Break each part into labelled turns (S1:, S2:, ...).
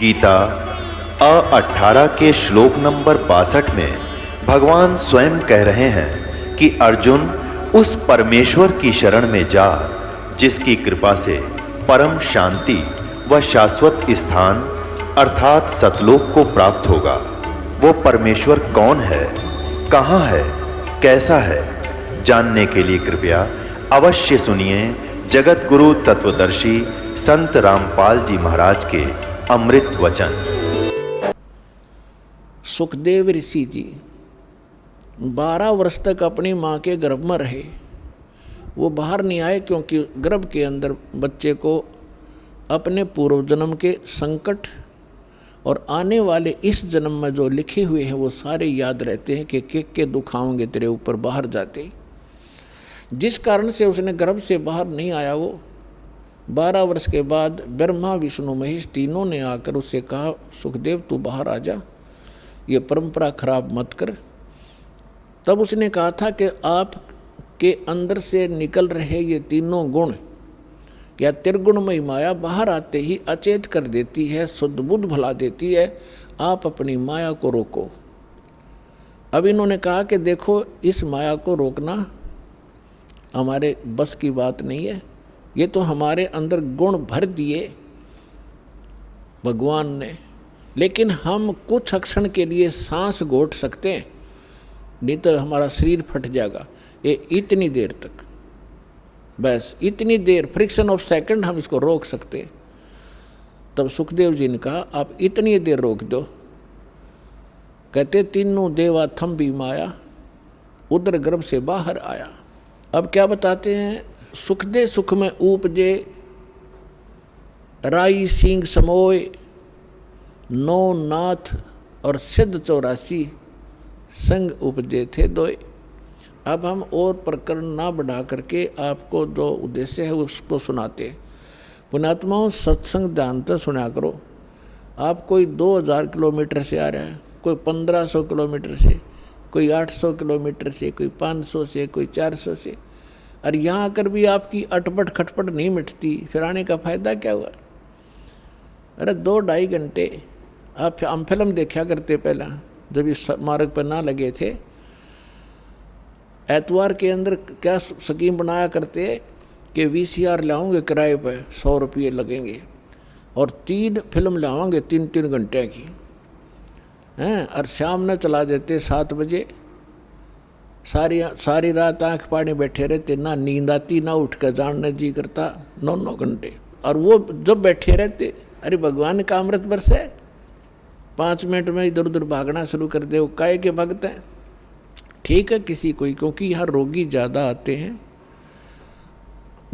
S1: गीता 18 के श्लोक नंबर 62 में भगवान स्वयं कह रहे हैं कि अर्जुन उस परमेश्वर की शरण में जा जिसकी कृपा से परम शांति व शाश्वत स्थान अर्थात सतलोक को प्राप्त होगा। वो परमेश्वर कौन है, कहाँ है, कैसा है, जानने के लिए कृपया अवश्य सुनिए जगत गुरु तत्वदर्शी संत रामपाल जी महाराज के अमृत वचन।
S2: सुखदेव ऋषि जी 12 वर्ष तक अपनी माँ के गर्भ में रहे। वो बाहर नहीं आए क्योंकि गर्भ के अंदर बच्चे को अपने पूर्व जन्म के संकट और आने वाले इस जन्म में जो लिखे हुए हैं वो सारे याद रहते हैं कि के दुख आएंगे तेरे ऊपर बाहर जाते। जिस कारण से उसने गर्भ से बाहर नहीं आया। वो 12 वर्ष के बाद ब्रह्मा विष्णु महेश तीनों ने आकर उससे कहा, सुखदेव तू बाहर आ जा, ये परंपरा खराब मत कर। तब उसने कहा था कि आप के अंदर से निकल रहे ये तीनों गुण या त्रिगुणमयी माया बाहर आते ही अचेत कर देती है, शुद्ध बुद्ध भला देती है। आप अपनी माया को रोको। अब इन्होंने कहा कि देखो इस माया को रोकना हमारे बस की बात नहीं है। ये तो हमारे अंदर गुण भर दिए भगवान ने, लेकिन हम कुछ क्षण के लिए सांस घोट सकते हैं, नहीं तो हमारा शरीर फट जाएगा। ये इतनी देर तक, बस इतनी देर, फ्रिक्शन ऑफ सेकंड हम इसको रोक सकते हैं। तब सुखदेव जी ने कहा आप इतनी देर रोक दो। कहते तीनों देवा थम भी माया उदर गर्भ से बाहर आया। अब क्या बताते हैं, सुख दे सुख में उपजे राई सिंह समोय नौ नाथ और सिद्ध 84 संग उपजे थे दोय। अब हम और प्रकरण ना बढ़ा करके आपको जो उद्देश्य है उसको सुनाते हैं। पुण्यात्माओं सत्संग ध्यान सुना करो। आप कोई 2000 किलोमीटर से आ रहा है, कोई 1500 किलोमीटर से, कोई 800 किलोमीटर से, कोई 500 से, कोई 400 से, और यहाँ आकर भी आपकी अटपट खटपट नहीं मिटती, फिर आने का फायदा क्या हुआ। अरे 2-2.5 घंटे हम फिल्म देखा करते पहला, जब इस मार्ग पर ना लगे थे। एतवार के अंदर क्या स्कीम बनाया करते कि VCR लाओगे किराए पर 100 रुपये लगेंगे और 3 फिल्म लाओगे 3-3 घंटे की हैं, और शाम में चला देते 7 बजे। सारी रात आँख पानी बैठे रहते, ना नींद आती ना उठ कर जानने जी करता 9-9 घंटे। और वो जब बैठे रहते, अरे भगवान का अमृत बरस है, 5 मिनट में इधर उधर भागना शुरू कर दे। वो काहे के भगत हैं, ठीक है किसी कोई, क्योंकि यहाँ रोगी ज़्यादा आते हैं,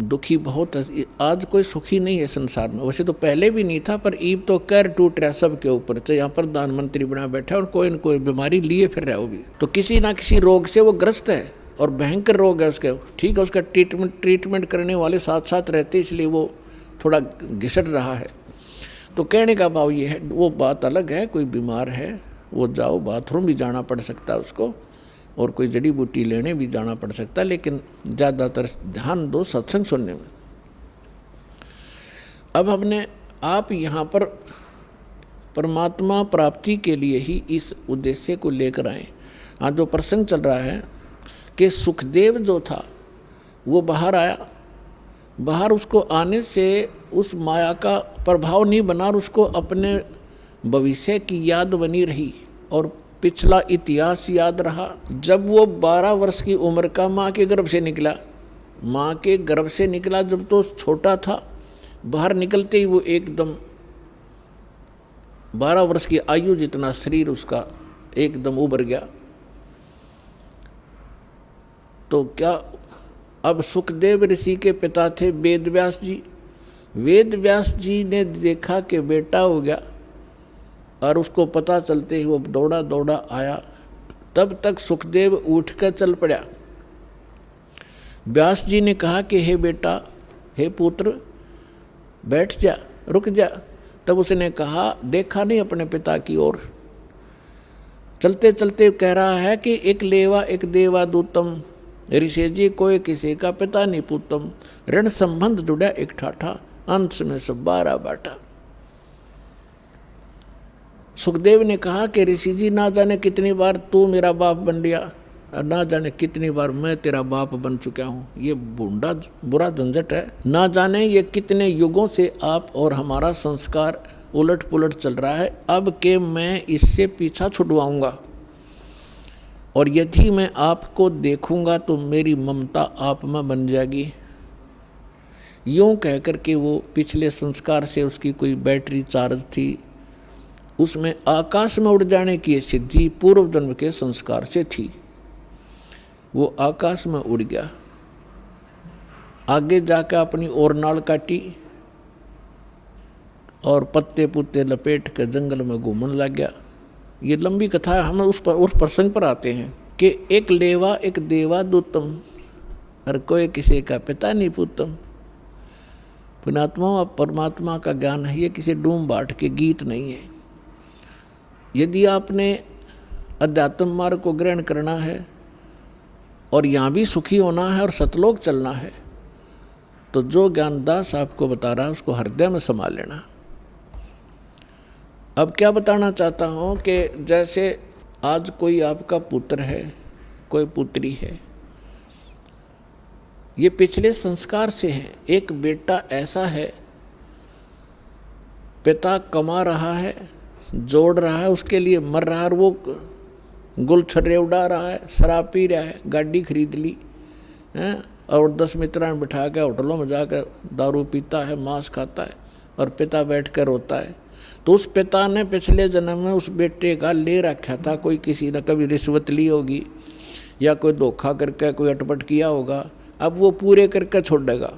S2: दुखी बहुत। आज कोई सुखी नहीं है संसार में, वैसे तो पहले भी नहीं था, पर ईब तो कर टूट रहा सबके ऊपर। तो यहाँ प्रधानमंत्री बना बैठा और कोई न कोई बीमारी लिए फिर रहा, वो भी तो किसी ना किसी रोग से वो ग्रस्त है और भयंकर रोग है उसके। ठीक है, उसका ट्रीटमेंट करने वाले साथ साथ रहते, इसलिए वो थोड़ा घिसट रहा है। तो कहने का भाव ये है, वो बात अलग है, कोई बीमार है वो जाओ, बाथरूम भी जाना पड़ सकता है उसको, और कोई जड़ी बूटी लेने भी जाना पड़ सकता है, लेकिन ज़्यादातर ध्यान दो सत्संग सुनने में। अब हमने आप यहाँ पर परमात्मा प्राप्ति के लिए ही इस उद्देश्य को लेकर आए। हाँ, जो प्रसंग चल रहा है कि सुखदेव जो था वो बाहर आया, बाहर उसको आने से उस माया का प्रभाव नहीं बना और उसको अपने भविष्य की याद बनी रही और पिछला इतिहास याद रहा। जब वो 12 वर्ष की उम्र का माँ के गर्भ से निकला, माँ के गर्भ से निकला जब तो छोटा था, बाहर निकलते ही वो एकदम 12 वर्ष की आयु जितना शरीर उसका एकदम उभर गया। तो क्या, अब सुखदेव ऋषि के पिता थे वेद व्यास जी। वेद व्यास जी ने देखा कि बेटा हो गया, और उसको पता चलते ही वो दौड़ा दौड़ा आया। तब तक सुखदेव उठ कर चल पड़ा। व्यास जी ने कहा कि हे बेटा, हे पुत्र, बैठ जा, रुक जा। तब उसने कहा, देखा नहीं अपने पिता की ओर, चलते चलते कह रहा है कि एक लेवा एक देवा दूतम, ऋषि जी कोई किसी का पिता नहीं पूतम, ऋण संबंध जुड़ा एक ठाठा, अंत में सब 12 बाटा। सुखदेव ने कहा कि ऋषि जी, ना जाने कितनी बार तू मेरा बाप बन लिया और ना जाने कितनी बार मैं तेरा बाप बन चुका हूँ। ये बूढ़ा बुरा झंझट है। ना जाने ये कितने युगों से आप और हमारा संस्कार उलट पुलट चल रहा है। अब के मैं इससे पीछा छुड़वाऊंगा और यदि मैं आपको देखूंगा तो मेरी ममता आप में बन जाएगी। यूं कहकर के वो पिछले संस्कार से उसकी कोई बैटरी चार्ज थी, उसमें आकाश में उड़ जाने की सिद्धि पूर्व जन्म के संस्कार से थी। वो आकाश में उड़ गया, आगे जाकर अपनी और नाल काटी और पत्ते पुत्ते लपेट कर जंगल में घूमने लग गया। ये लंबी कथा है, हम उस प्रसंग पर आते हैं कि एक लेवा एक देवा दूतम और कोई किसी का पिता नहीं पूतम। पुणात्मा और परमात्मा का ज्ञान है, ये किसी डूम बाट के गीत नहीं है। यदि आपने अध्यात्म मार्ग को ग्रहण करना है और यहाँ भी सुखी होना है और सतलोक चलना है तो जो ज्ञानदास आपको बता रहा है उसको हृदय में समा लेना। अब क्या बताना चाहता हूँ कि जैसे आज कोई आपका पुत्र है, कोई पुत्री है, ये पिछले संस्कार से है। एक बेटा ऐसा है, पिता कमा रहा है, जोड़ रहा है, उसके लिए मर रहा है और वो गुलछर्रे उड़ा रहा है, शराब पी रहा है, गाड़ी खरीद ली है और 10 मित्रान बिठा के होटलों में जाकर दारू पीता है, मांस खाता है और पिता बैठ कर रोता है। तो उस पिता ने पिछले जन्म में उस बेटे का ले रखा था, कोई किसी ने कभी रिश्वत ली होगी या कोई धोखा करके कोई अटपट किया होगा, अब वो पूरे करके छोड़ेगा।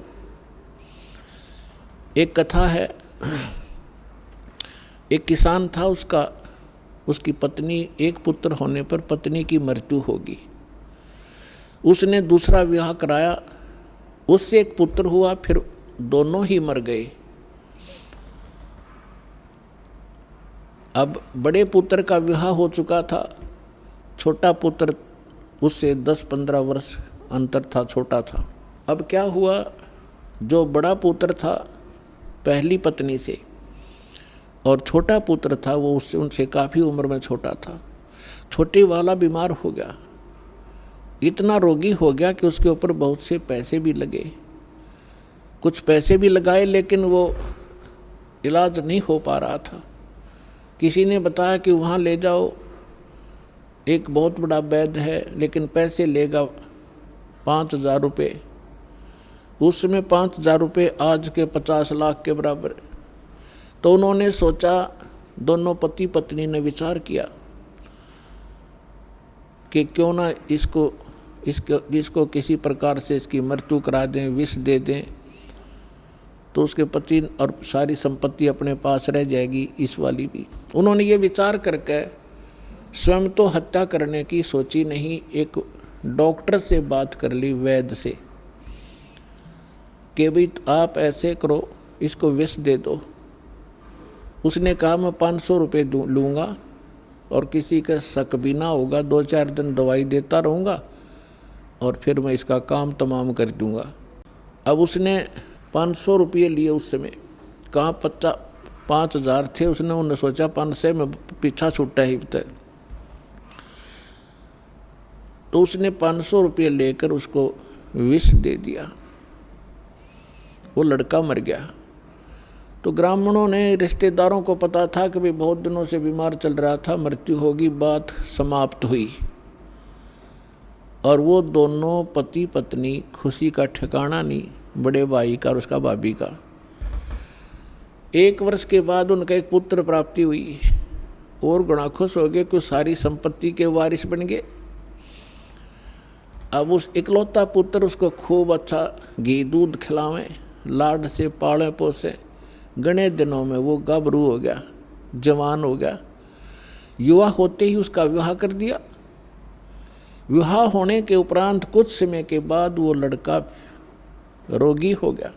S2: एक कथा है, एक किसान था, उसकी पत्नी, एक पुत्र होने पर पत्नी की मृत्यु होगी। उसने दूसरा विवाह कराया, उससे एक पुत्र हुआ, फिर दोनों ही मर गए। अब बड़े पुत्र का विवाह हो चुका था, छोटा पुत्र उससे 10-15 वर्ष अंतर था, छोटा था। अब क्या हुआ, जो बड़ा पुत्र था पहली पत्नी से और छोटा पुत्र था वो उनसे काफ़ी उम्र में छोटा था। छोटे वाला बीमार हो गया, इतना रोगी हो गया कि उसके ऊपर बहुत से पैसे भी लगे, कुछ पैसे भी लगाए लेकिन वो इलाज नहीं हो पा रहा था। किसी ने बताया कि वहाँ ले जाओ, एक बहुत बड़ा वैद्य है लेकिन पैसे लेगा 5,000 रुपये। उसमें 5,000 रुपये आज के 50 लाख के बराबर। तो उन्होंने सोचा, दोनों पति पत्नी ने विचार किया कि क्यों ना इसको किसी प्रकार से इसकी मृत्यु करा दें, विष दे दें, तो उसके पति और सारी संपत्ति अपने पास रह जाएगी, इस वाली भी। उन्होंने ये विचार करके स्वयं तो हत्या करने की सोची नहीं, एक डॉक्टर से बात कर ली, वैद्य से, कि भाई आप ऐसे करो, इसको विष दे दो। उसने कहा मैं 500 रुपये लूँगा और किसी का शक भी ना होगा, 2-4 दिन दवाई देता रहूँगा और फिर मैं इसका काम तमाम कर दूँगा। अब उसने 500 रुपये लिए उस समय, कहाँ 5,000 थे, उन्होंने सोचा 500 में पीछा छूटा ही तय। तो उसने 500 रुपये लेकर उसको विष दे दिया, वो लड़का मर गया। तो ग्रामीणों ने, रिश्तेदारों को पता था कि भाई बहुत दिनों से बीमार चल रहा था, मृत्यु होगी, बात समाप्त हुई। और वो दोनों पति पत्नी, खुशी का ठिकाना नहीं, बड़े भाई का और उसका भाभी का। 1 वर्ष के बाद उनका एक पुत्र प्राप्ति हुई और गुणा खुश हो गए कि सारी संपत्ति के वारिस बन गए। अब उस इकलौता पुत्र उसको खूब अच्छा घी दूध खिलावें, लाड से पाले पोसे। घने दिनों में वो गाभरू हो गया, जवान हो गया। युवा होते ही उसका विवाह कर दिया। विवाह होने के उपरांत कुछ समय के बाद वो लड़का रोगी हो गया।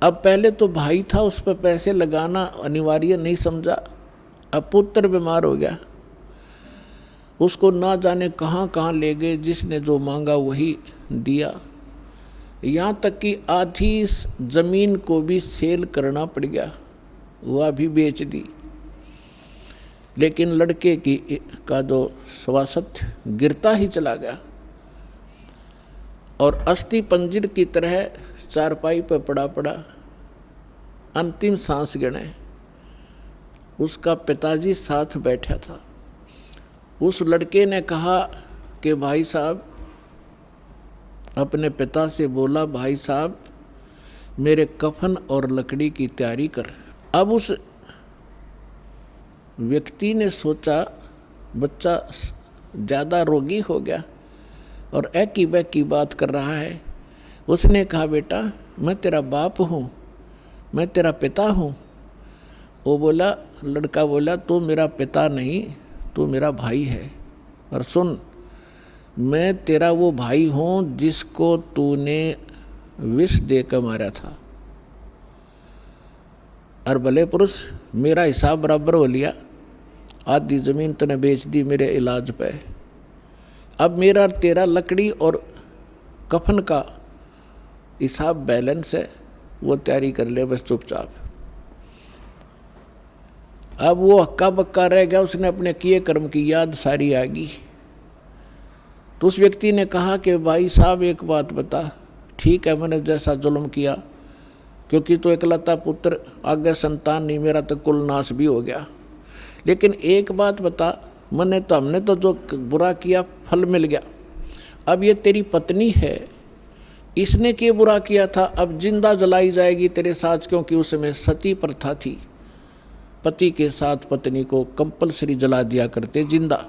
S2: अब पहले तो भाई था, उस पर पैसे लगाना अनिवार्य नहीं समझा। अब पुत्र बीमार हो गया, उसको ना जाने कहाँ कहाँ ले गए, जिसने जो मांगा वही दिया। यहाँ तक कि आधी ज़मीन को भी सेल करना पड़ गया, वह भी बेच दी। लेकिन लड़के का जो स्वास्थ्य गिरता ही चला गया और अस्थि पंजर की तरह चारपाई पर पड़ा पड़ा अंतिम सांस गिने। उसका पिताजी साथ बैठा था। उस लड़के ने कहा कि भाई साहब, अपने पिता से बोला, भाई साहब मेरे कफन और लकड़ी की तैयारी कर। अब उस व्यक्ति ने सोचा बच्चा ज़्यादा रोगी हो गया और एकी बैकी बात कर रहा है। उसने कहा बेटा मैं तेरा बाप हूँ, मैं तेरा पिता हूँ। वो बोला, लड़का बोला तू मेरा पिता नहीं, तू मेरा भाई है। और सुन, मैं तेरा वो भाई हूँ जिसको तूने विष देकर मारा था। और भले पुरुष मेरा हिसाब बराबर हो लिया, आधी ज़मीन तूने बेच दी मेरे इलाज पे। अब मेरा तेरा लकड़ी और कफन का हिसाब बैलेंस है, वो तैयारी कर ले बस चुपचाप। अब वो हक्का बक्का रह गया, उसने अपने किए कर्म की याद सारी आ गई। तो उस व्यक्ति ने कहा कि भाई साहब एक बात बता, ठीक है मैंने जैसा जुल्म किया, क्योंकि तो इकलौता पुत्र, आगे संतान नहीं, मेरा तो कुल नाश भी हो गया। लेकिन एक बात बता, हमने तो जो बुरा किया फल मिल गया। अब ये तेरी पत्नी है, इसने क्या बुरा किया था, अब जिंदा जलाई जाएगी तेरे साथ, क्योंकि उसमें सती प्रथा थी। पति के साथ पत्नी को कंपलसरी जला दिया करते जिंदा।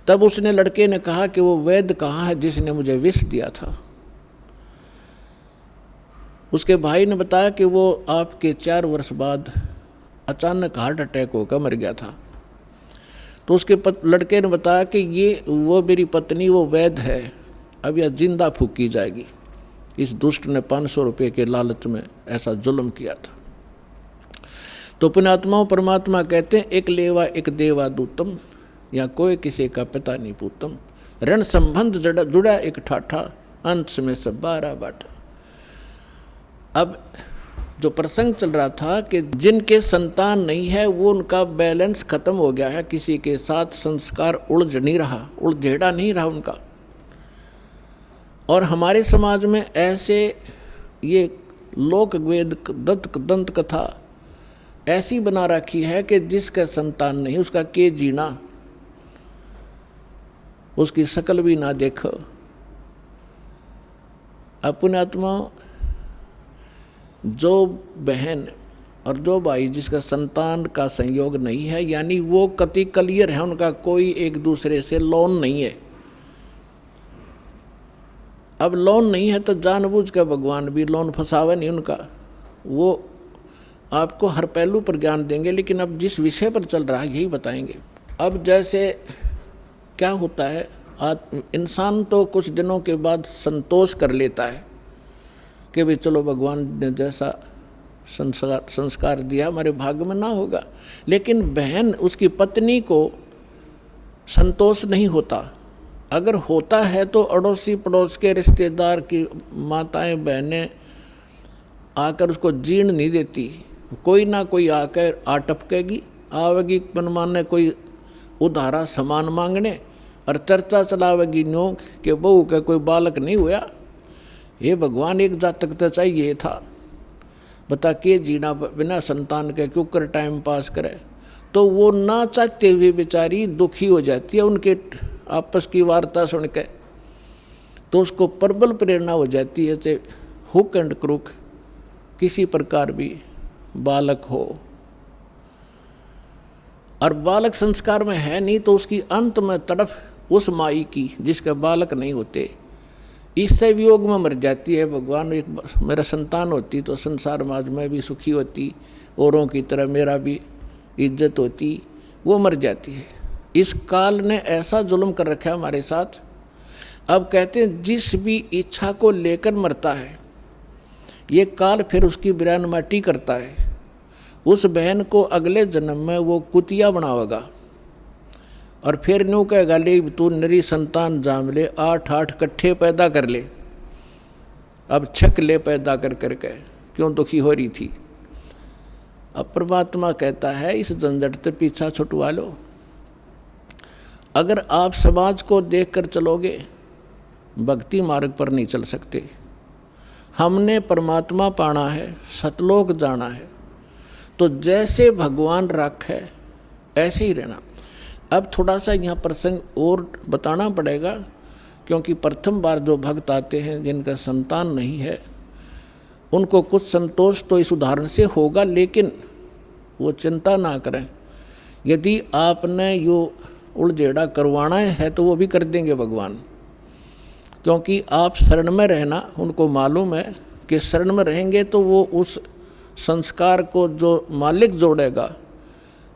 S2: तब उसने लड़के ने कहा कि वो वैद्य कहाँ है जिसने मुझे विष दिया था। उसके भाई ने बताया कि वो आपके 4 वर्ष बाद अचानक हार्ट अटैक होकर मर गया था। तो उसके लड़के ने बताया कि ये वो मेरी पत्नी वो वैद्य है, अब यह जिंदा फूकी जाएगी। इस दुष्ट ने 500 रुपये के लालच में ऐसा जुल्म किया था। तो पुण्यात्माओं, परमात्मा कहते हैं एक लेवा एक देवा दूतम, या कोई किसी का पिता नहीं पूतम। ऋण संबंध जुड़ा एक ठाठा, अंत में सब 12 बाटा। अब जो प्रसंग चल रहा था कि जिनके संतान नहीं है वो उनका बैलेंस खत्म हो गया है, किसी के साथ संस्कार उलझ नहीं रहा, उलझेड़ा नहीं रहा उनका। और हमारे समाज में ऐसे ये लोक वेद दंत कथा ऐसी बना रखी है कि जिसका संतान नहीं उसका के जीना, उसकी शकल भी ना देखो। अपने आत्मा जो बहन और जो भाई जिसका संतान का संयोग नहीं है, यानी वो कति क्लियर है, उनका कोई एक दूसरे से लोन नहीं है। अब लोन नहीं है तो जानबूझ कर भगवान भी लोन फंसावे नहीं उनका, वो आपको हर पहलू पर ज्ञान देंगे। लेकिन अब जिस विषय पर चल रहा है यही बताएंगे। अब जैसे क्या होता है, इंसान तो कुछ दिनों के बाद संतोष कर लेता है कि भाई चलो भगवान ने जैसा संस्कार दिया हमारे भाग्य में ना होगा। लेकिन बहन, उसकी पत्नी को संतोष नहीं होता। अगर होता है तो अड़ोसी पड़ोस के रिश्तेदार की माताएं बहनें आकर उसको जीर्ण नहीं देती, कोई ना कोई आकर आटपकेगी, आवेगी मनमाने कोई उधारा सामान मांगने, और चर्चा चलावेगी न्यो कि बहू का कोई बालक नहीं हुआ, ये भगवान एक जातक तो चाहिए था, बता के जीना बिना संतान के क्यों कर टाइम पास करे। तो वो ना चाहते हुए बेचारी दुखी हो जाती है उनके आपस की वार्ता सुन के। तो उसको प्रबल प्रेरणा हो जाती है कि हुक एंड क्रुक किसी प्रकार भी बालक हो। और बालक संस्कार में है नहीं तो उसकी अंत में तड़फ उस माई की जिसके बालक नहीं होते, इससे वियोग में मर जाती है। भगवान एक मेरा संतान होती तो संसार समाज में भी सुखी होती, औरों की तरह मेरा भी इज्जत होती, वो मर जाती है। इस काल ने ऐसा जुल्म कर रखा है हमारे साथ। अब कहते हैं जिस भी इच्छा को लेकर मरता है ये काल फिर उसकी बिरान माटी करता है। उस बहन को अगले जन्म में वो कुतिया बनावेगा और फिर न्यू कहेगा ले तू नरी संतान जाम ले, 8 कट्ठे पैदा कर ले, अब छक ले पैदा कर करके क्यों दुखी हो रही थी। अब परमात्मा कहता है इस झंझट से पीछा छुटवा लो। अगर आप समाज को देखकर चलोगे भक्ति मार्ग पर नहीं चल सकते। हमने परमात्मा पाना है, सतलोक जाना है, तो जैसे भगवान राख है ऐसे ही रहना। अब थोड़ा सा यहाँ प्रसंग और बताना पड़ेगा, क्योंकि प्रथम बार जो भक्त आते हैं जिनका संतान नहीं है उनको कुछ संतोष तो इस उदाहरण से होगा, लेकिन वो चिंता ना करें। यदि आपने यो उलझेड़ा करवाना है तो वो भी कर देंगे भगवान, क्योंकि आप शरण में रहना, उनको मालूम है कि शरण में रहेंगे तो वो उस संस्कार को जो मालिक जोड़ेगा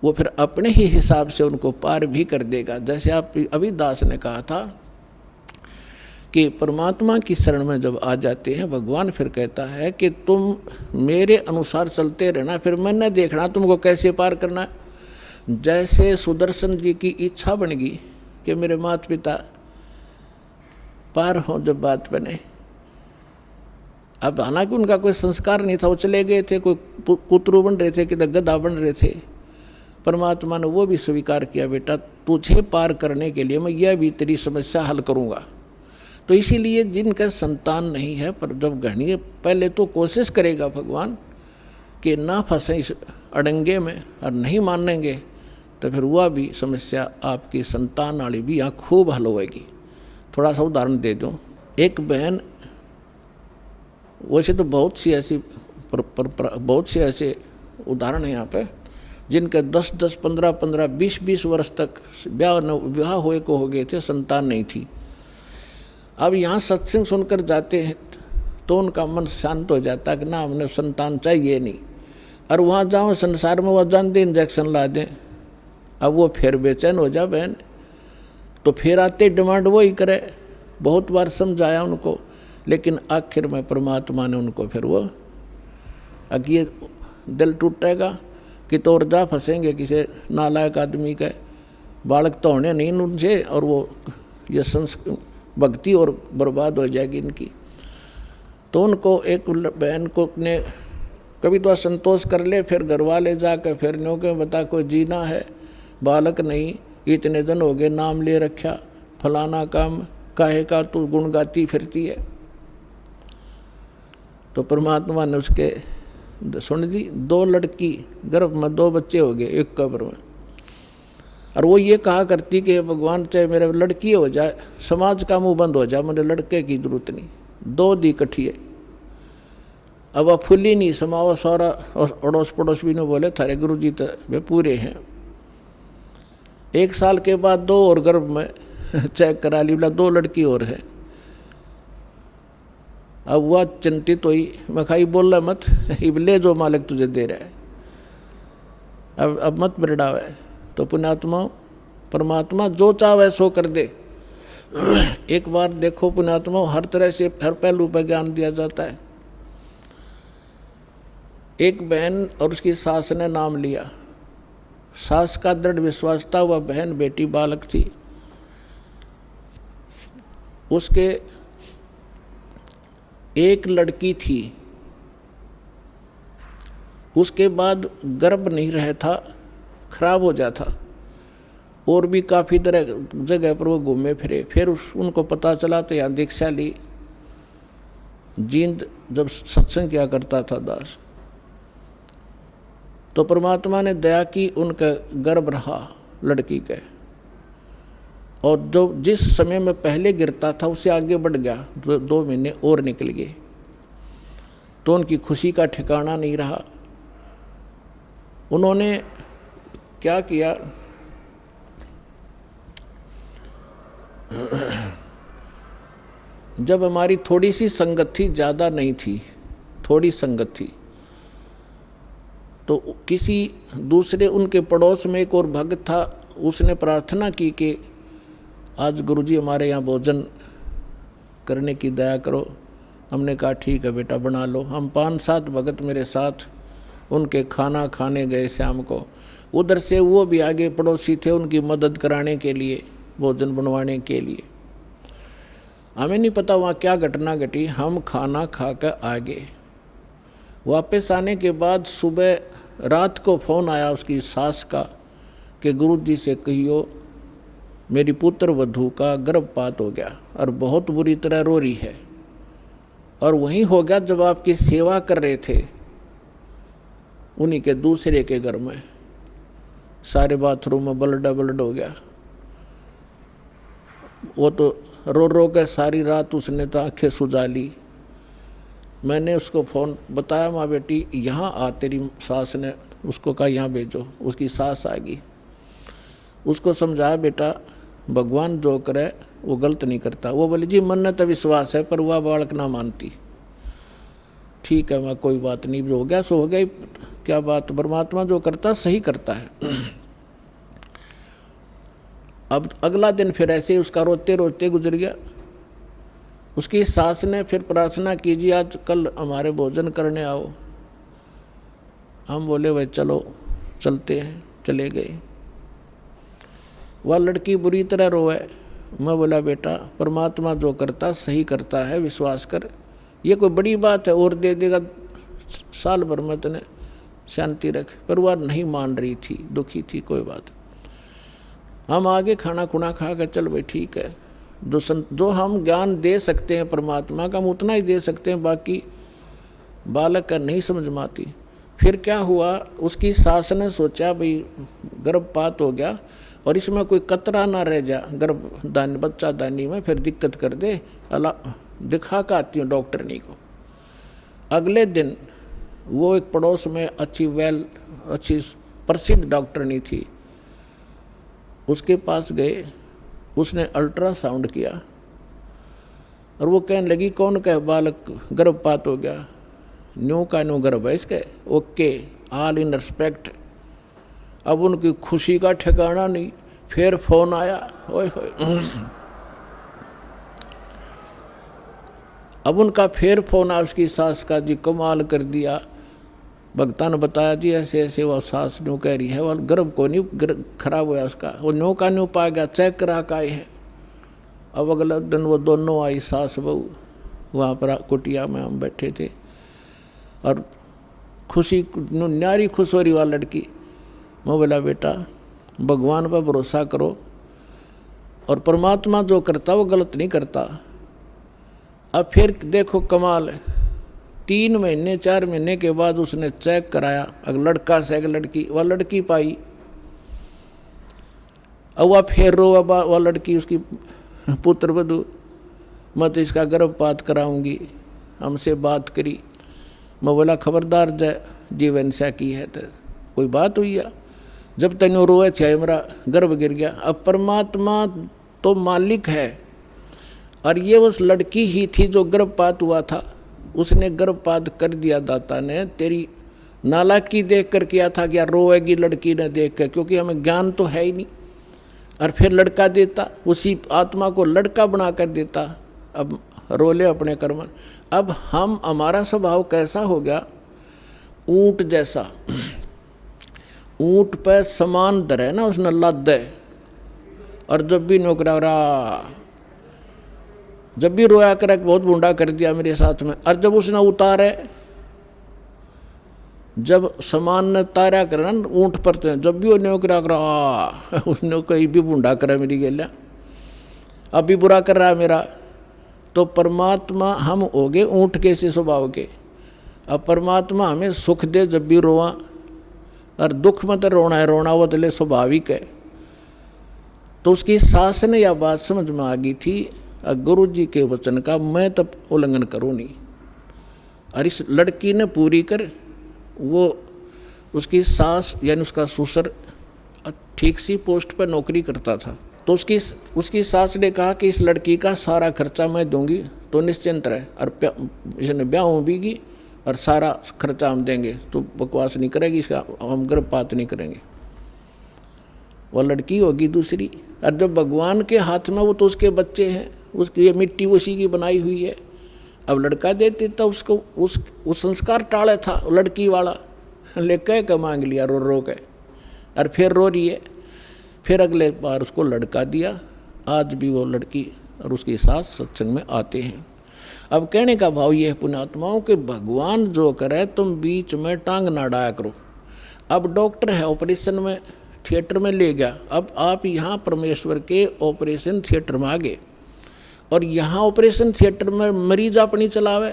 S2: वो फिर अपने ही हिसाब से उनको पार भी कर देगा। जैसे आप अभी दास ने कहा था कि परमात्मा की शरण में जब आ जाते हैं भगवान फिर कहता है कि तुम मेरे अनुसार चलते रहना, फिर मैंने देखना तुमको कैसे पार करना है। जैसे सुदर्शन जी की इच्छा बन गई कि मेरे माता पिता पार हों जब बात बने। अब हालांकि उनका कोई संस्कार नहीं था, वो चले गए थे, कोई पुत्रु बन रहे थे, किधर गधा बन रहे थे। परमात्मा ने वो भी स्वीकार किया, बेटा तुझे पार करने के लिए मैं यह भी तेरी समस्या हल करूँगा। तो इसीलिए जिनका संतान नहीं है, पर जब घड़िए पहले तो कोशिश करेगा भगवान कि ना फंसे इस अड़ंगे में, और नहीं मानेंगे तो फिर वह भी समस्या आपकी संतान वाली भी यहाँ खूब हल होएगी। थोड़ा सा उदाहरण दे दूँ। एक बहन, वैसे तो बहुत सी ऐसे उदाहरण हैं यहाँ पे, जिनके 10-10, 15-15, 20-20 वर्ष तक विवाह हुए को हो गए थे, संतान नहीं थी। अब यहाँ सत्संग सुनकर जाते हैं तो उनका मन शांत हो जाता है कि ना हमने संतान चाहिए नहीं, और वहाँ जाओ संसार में वह जानते इंजेक्शन ला दें, अब वो फिर बेचैन हो जा बहन, तो फिर आते डिमांड वो ही करे। बहुत बार समझाया उनको, लेकिन आखिर में परमात्मा ने उनको फिर वो अब ये दिल टूटेगा कि तो और जा फंसेंगे किसी नालायक आदमी के, बालक तो होने नहीं उनसे, और वो ये भक्ति और बर्बाद हो जाएगी इनकी। तो उनको एक बहन को ने कभी तो असंतोष कर ले, फिर घर वाले जाकर फिर न्यों के बता कोई जीना है, बालक नहीं, इतने दिन हो गए नाम ले रखा, फलाना काम काहे का तू गुण गाती फिरती है। तो परमात्मा ने उसके सुन दी, 2 लड़की गर्भ में 2 बच्चे हो गए एक कब्र में, और वो ये कहा करती कि भगवान चाहे मेरे लड़की हो जाए, समाज का मुंह बंद हो जाए, मुझे लड़के की जरूरत नहीं। 2 दी कठिए, अब वह फुली नहीं समावा, सारा अड़ोस पड़ोस भी नहीं बोले थारे गुरु जी तो वे पूरे हैं। 1 साल के बाद 2 और गर्भ में चेक करा ली, बोला 2 लड़की और है। अब वह चिंतित हुई, मैं खाई बोल रहा मत, इबले जो मालिक तुझे दे रहा है अब मत बिरड़ावे। तो पुण्यात्मा परमात्मा जो चाहे सो कर दे। एक बार देखो पुण्यात्मा, हर तरह से हर पहलू पर ज्ञान दिया जाता है। एक बहन और उसकी सास ने नाम लिया, सास का दृढ़ विश्वास था वह बहन बेटी बालक थी, उसके एक लड़की थी, उसके बाद गर्भ नहीं रहा था, खराब हो जाता, और भी काफ़ी तरह जगह पर वो घूमे फिरे। फिर उनको पता चला तो यहाँ दीक्षा ली। जींद जब सत्संग किया करता था दास, तो परमात्मा ने दया की, उनका गर्भ रहा लड़की के, और जो जिस समय में पहले गिरता था उससे आगे बढ़ गया, 2 महीने और निकल गए। तो उनकी खुशी का ठिकाना नहीं रहा। उन्होंने क्या किया, जब हमारी थोड़ी सी संगत थी, ज़्यादा नहीं थी, थोड़ी संगत थी, तो किसी दूसरे उनके पड़ोस में एक और भक्त था, उसने प्रार्थना की कि आज गुरुजी हमारे यहाँ भोजन करने की दया करो। हमने कहा ठीक है बेटा बना लो। हम 5-7 भगत मेरे साथ उनके खाना खाने गए शाम को। उधर से वो भी आगे पड़ोसी थे उनकी मदद कराने के लिए, भोजन बनवाने के लिए। हमें नहीं पता वहाँ क्या घटना घटी। हम खाना खा कर आ गए। वापस आने के बाद सुबह रात को फ़ोन आया उसकी सास का कि गुरुजी से कहियो मेरी पुत्र वधू का गर्भपात हो गया और बहुत बुरी तरह रो रही है, और वहीं हो गया जब आपकी सेवा कर रहे थे उन्हीं के दूसरे के घर में। सारे बाथरूम में ब्लड हो गया। वो तो रो रो के सारी रात उसने तो आंखें सुजा ली। मैंने उसको फ़ोन बताया, माँ बेटी यहाँ आ, तेरी सास ने उसको कहा यहाँ भेजो। उसकी सास आ गई, उसको समझाया बेटा भगवान जो करे वो गलत नहीं करता। वो बोली जी मन ने तो विश्वास है पर वह बालक ना मानती। ठीक है माँ कोई बात नहीं, जो हो गया सो हो गया, क्या बात, परमात्मा जो करता सही करता है। अब अगला दिन फिर ऐसे ही उसका रोते रोते गुजर गया। उसकी सास ने फिर प्रार्थना कीजिए आज कल हमारे भोजन करने आओ। हम बोले भाई चलो चलते हैं, चले गए। वह लड़की बुरी तरह रोए। मैं बोला बेटा परमात्मा जो करता सही करता है, विश्वास कर, ये कोई बड़ी बात है और दे देगा साल भर में तने शांति रख। पर वह नहीं मान रही थी, दुखी थी। कोई बात, हम आगे खाना खुना खा कर चल भाई ठीक है, जो हम ज्ञान दे सकते हैं परमात्मा का हम उतना ही दे सकते हैं, बाकी बालक का नहीं समझ में आती। फिर क्या हुआ, उसकी सास ने सोचा भाई गर्भपात हो गया और इसमें कोई कतरा ना रह जा गर्भदान बच्चा दानी में, फिर दिक्कत कर दे, अल्लाह दिखा कर आती हूँ डॉक्टरनी को। अगले दिन वो एक पड़ोस में अच्छी प्रसिद्ध डॉक्टरनी थी, उसके पास गए। उसने अल्ट्रासाउंड किया और वो कहने लगी कौन का बालक गर्भपात हो गया, न्यू का न्यू गर्भ है इसके, ओके ऑल इन रिस्पेक्ट। अब उनकी खुशी का ठिकाना नहीं। फिर फोन आया, ओए होए। अब उनका फिर फोन आया उसकी सास का, जी कमाल कर दिया, भगता ने बताया जी ऐसे ऐसे वो सास न्यू कह रही है, और गर्भ को नहीं खराब हुआ उसका, वो न्यू का न्यू पा गया, चेक करा का आए है। अब अगला दिन वो दोनों आई सास बहू, वहाँ पर कुटिया में हम बैठे थे और खुशी न्यारी खुश हो रही वाली लड़की। मैं बोला बेटा भगवान पर भरोसा करो और परमात्मा जो करता वो गलत नहीं करता। अब फिर देखो कमाल है, 3 महीने 4 महीने के बाद उसने चेक कराया, अगर लड़का से अगर लड़की, वह लड़की पाई। अब वह फिर रो, वह लड़की उसकी पुत्र वधू, मैं तो इसका गर्भपात कराऊंगी, हमसे बात करी। मैं बोला खबरदार जय जीवन सा की है तो कोई बात हुई है, जब तक रोए थे मेरा गर्भ गिर गया। अब परमात्मा तो मालिक है और ये उस लड़की ही थी जो गर्भपात हुआ था, उसने गर्भपात कर दिया दाता ने। तेरी नालायकी देख कर किया था, क्या रोएगी लड़की ने देख कर, क्योंकि हमें ज्ञान तो है ही नहीं। और फिर लड़का देता, उसी आत्मा को लड़का बना कर देता। अब रोले अपने कर्म। अब हम हमारा स्वभाव कैसा हो गया, ऊंट जैसा। ऊंट पे समान धरे ना उसने लाद है, और जब भी नौकरा रहा, जब भी रोया कर बहुत बूढ़ा कर दिया मेरे साथ में। और जब उसने उतारे, जब समान ने तारा कर ऊंट पर, जब भी वो नौकरा करा उसने कहीं भी बूढ़ा करा मेरी गेलिया, अभी बुरा कर रहा है मेरा। तो परमात्मा हम हो गए ऊंट के से स्वभाव के। अब परमात्मा हमें सुख दे जब भी रोआ, और दुख में तो रोना है, रोना वो तो स्वाभाविक है। तो उसकी सास ने यह बात समझ में आ गई थी, गुरु जी के वचन का मैं तब उल्लंघन करूँ नहीं। और इस लड़की ने पूरी कर, वो उसकी सास यानी उसका ससुर ठीक सी पोस्ट पर नौकरी करता था। तो उसकी सास ने कहा कि इस लड़की का सारा खर्चा मैं दूंगी, तो निश्चिंत रहे, और इसने ब्याह बीगी और सारा खर्चा हम देंगे, तो बकवास नहीं करेगी, इसका हम गर्भपात नहीं करेंगे। वह लड़की होगी दूसरी, और जब भगवान के हाथ में, वो तो उसके बच्चे हैं, उसकी ये मिट्टी उसी की बनाई हुई है। अब लड़का देते तो उसको उस संस्कार टाले था लड़की वाला, ले कह के मांग लिया रो रो के, और फिर रो रही है। फिर अगले बार उसको लड़का दिया। आज भी वो लड़की और उसकी सास सत्संग में आते हैं। अब कहने का भाव ये है पुण्यात्माओं के भगवान जो करे तुम बीच में टांग ना डाया करो। अब डॉक्टर है ऑपरेशन में थिएटर में ले गया, अब आप यहाँ परमेश्वर के ऑपरेशन थिएटर में आ गए और यहाँ ऑपरेशन थिएटर में मरीज अपनी चलावे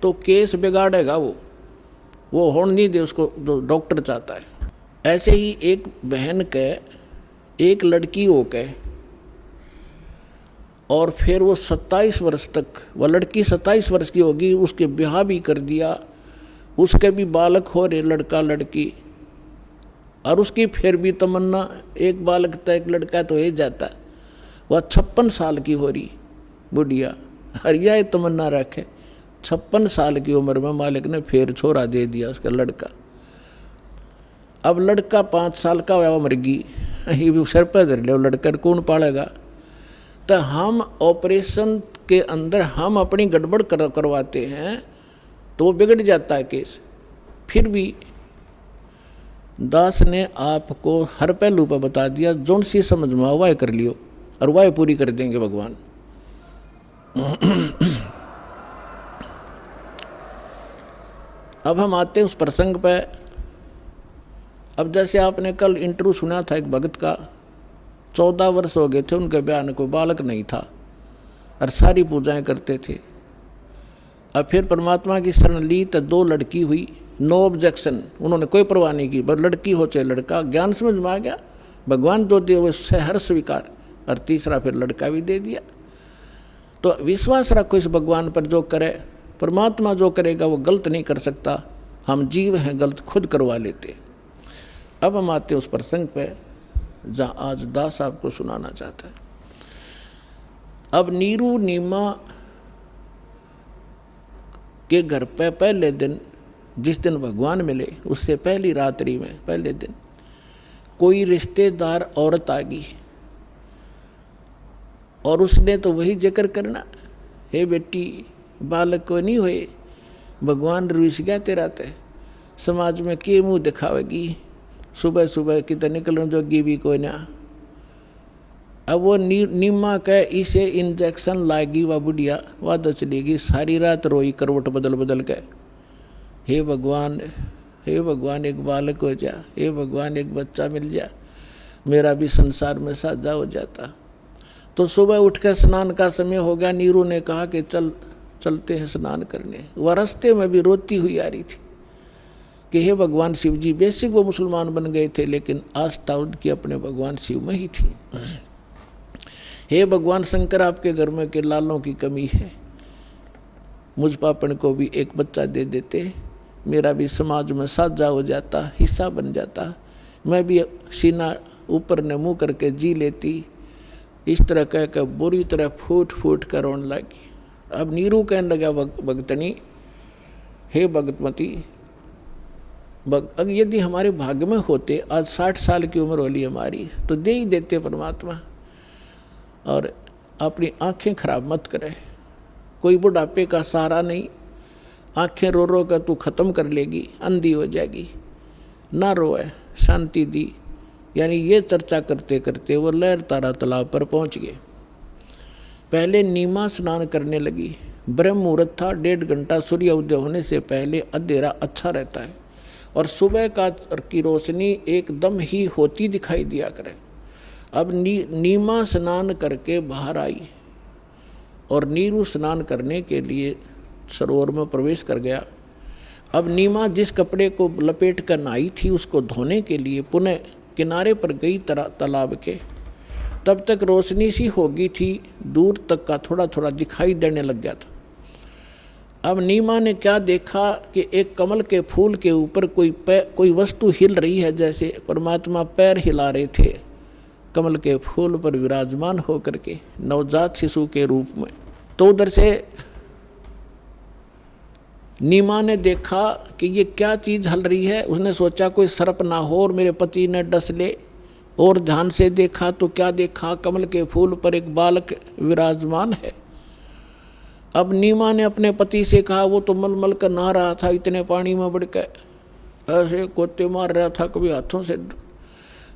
S2: तो केस बिगाड़ेगा, वो होने नहीं दे उसको जो डॉक्टर चाहता है। ऐसे ही एक बहन के एक लड़की हो के और फिर वो 27 वर्ष तक, वह लड़की 27 वर्ष की होगी, उसके ब्याह भी कर दिया, उसके भी बालक हो रहे, लड़का लड़की, और उसकी फिर भी तमन्ना एक बालक था एक लड़का तो हो जाता। वह 56 साल की हो रही बुढ़िया, हरिया ये तमन्ना रखे, 56 साल की उम्र में मालिक ने फिर छोरा दे दिया उसका लड़का। अब लड़का 5 साल का हुआ, मर गई, ये भी सर पर धर ले, लड़का कौन पालेगा। तो हम ऑपरेशन के अंदर हम अपनी गड़बड़ करवाते हैं तो वो बिगड़ जाता है केस। फिर भी दास ने आपको हर पहलू पर बता दिया, जोन सी समझ में वाह कर लियो और वाह पूरी कर देंगे भगवान। अब हम आते हैं उस प्रसंग पे। अब जैसे आपने कल इंटरव्यू सुना था एक भगत का, 14 वर्ष हो गए थे उनके ब्याह में, कोई बालक नहीं था और सारी पूजाएं करते थे। अब फिर परमात्मा की शरण ली तो 2 लड़की हुई, नो ऑब्जेक्शन, उन्होंने कोई परवाह नहीं की, बस लड़की हो चाहे लड़का, ज्ञान समझ में आ गया, भगवान जो दे वो हर स्वीकार, और तीसरा फिर लड़का भी दे दिया। तो विश्वास रखो इस भगवान पर, जो करे परमात्मा जो करेगा वो गलत नहीं कर सकता, हम जीव हैं गलत खुद करवा लेते। अब हम आते हैं उस प्रसंग पे जहाँ आज दास आपको सुनाना चाहता है। अब नीरू नीमा के घर पे पहले दिन, जिस दिन भगवान मिले उससे पहली रात्रि में पहले दिन कोई रिश्तेदार औरत आ गई और उसने तो वही जिक्र करना, हे बेटी बालक को नहीं हुए, भगवान रुस गया तेरा ते, समाज में के मुँह दिखावेगी, सुबह सुबह कितने निकलने जोगी भी कोई ना। अब वो नीमा के इसे इंजेक्शन लाएगी वह बुढ़िया, वह तो चलेगी, सारी रात रोई करवट बदल बदल के, हे भगवान एक बालक हो जा, हे भगवान एक बच्चा मिल जा, मेरा भी संसार में साझा हो जाता। तो सुबह उठ कर स्नान का समय हो गया, नीरू ने कहा कि चलते हैं स्नान करने। वह रास्ते में भी रोती हुई आ रही थी कि हे भगवान शिव जी, बेसिक वो मुसलमान बन गए थे लेकिन आस्था उनकी अपने भगवान शिव में ही थी। हे भगवान शंकर, आपके घर में के लालों की कमी है, मुझ पापन को भी एक बच्चा दे देते, मेरा भी समाज में साझा हो जाता, हिस्सा बन जाता, मैं भी सीना ऊपर ने मुँह करके जी लेती। इस तरह कह कर बुरी तरह फूट फूट कर रोने लगी। अब नीरू कहने लगा भगतनी, हे भगतमती, अगर यदि हमारे भाग्य में होते, आज 60 साल की उम्र वाली हमारी, तो दे ही देते परमात्मा, और अपनी आंखें खराब मत करे, कोई बुढ़ापे का सहारा नहीं, आंखें रो रो कर तू ख़त्म कर लेगी, अंधी हो जाएगी, ना रोए, शांति दी। यानी ये चर्चा करते करते वो लहर तारा तालाब पर पहुंच गए। पहले नीमा स्नान करने लगी, ब्रह्म मुहूर्त था, 1.5 घंटा सूर्य उदय होने से पहले अंधेरा अच्छा रहता है और सुबह की रोशनी एकदम ही होती दिखाई दिया करे। अब नीमा स्नान करके बाहर आई और नीरू स्नान करने के लिए सरोवर में प्रवेश कर गया। अब नीमा जिस कपड़े को लपेट कर नहाई थी उसको धोने के लिए पुनः किनारे पर गई तालाब के। तब तक रोशनी सी हो गई थी, दूर तक का थोड़ा थोड़ा दिखाई देने लग गया था। अब नीमा ने क्या देखा कि एक कमल के फूल के ऊपर कोई वस्तु हिल रही है, जैसे परमात्मा पैर हिला रहे थे कमल के फूल पर विराजमान होकर के नवजात शिशु के रूप में। तो उधर से नीमा ने देखा कि ये क्या चीज़ हल रही है। उसने सोचा कोई सर्प ना हो और मेरे पति ने डस ले, और ध्यान से देखा तो क्या देखा, कमल के फूल पर एक बालक विराजमान है। अब नीमा ने अपने पति से कहा, वो तो मलमल कर नहा रहा था, इतने पानी में बढ़ के ऐसे कोते मार रहा था कभी हाथों से।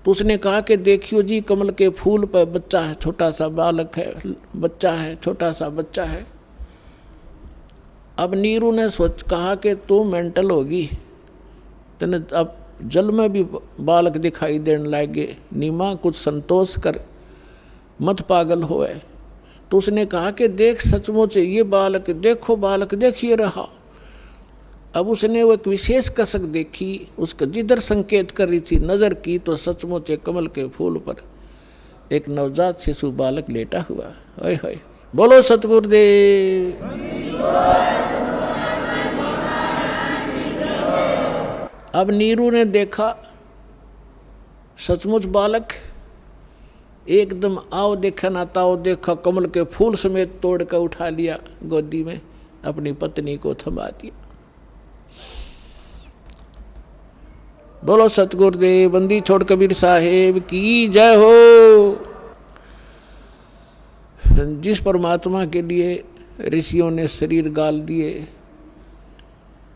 S2: तो उसने कहा कि देखियो जी, कमल के फूल पर बच्चा है, छोटा सा बालक है, बच्चा है, छोटा सा बच्चा है। अब नीरू ने कहा कि तू मेंटल होगी, तने अब जल में भी बालक दिखाई देने लगे। नीमा कुछ संतोष कर, मत पागल होए। तो उसने कहा कि देख सचमुच ये बालक, देखो बालक देखिए रहा। अब उसने वो एक विशेष कसक देखी, उसका जिधर संकेत कर रही थी नजर की तो सचमुच एक कमल के फूल पर एक नवजात शिशु बालक लेटा हुआ। हाय हाय, बोलो सतगुरुदेव। अब नीरू ने देखा सचमुच बालक एकदम आओ देखा ना ताओ देखा, कमल के फूल समेत तोड़ कर उठा लिया गोदी में, अपनी पत्नी को थमा दिया। बोलो सतगुरुदेव बंदी छोड़ कबीर साहेब की जय हो। जिस परमात्मा के लिए ऋषियों ने शरीर गाल दिए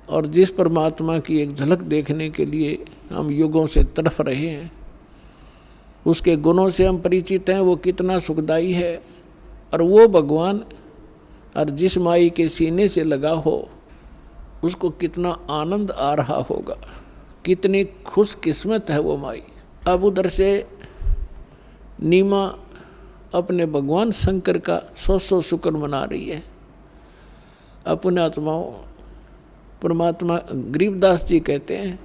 S2: और जिस परमात्मा की एक झलक देखने के लिए हम युगों से तड़फ रहे हैं, उसके गुणों से हम परिचित हैं, वो कितना सुखदाई है। और वो भगवान और जिस माई के सीने से लगा हो उसको कितना आनंद आ रहा होगा, कितनी खुश किस्मत है वो माई। अब उधर से नीमा अपने भगवान शंकर का 100 शुक्र मना रही है। अपने आत्माओं, परमात्मा गरीबदास जी कहते हैं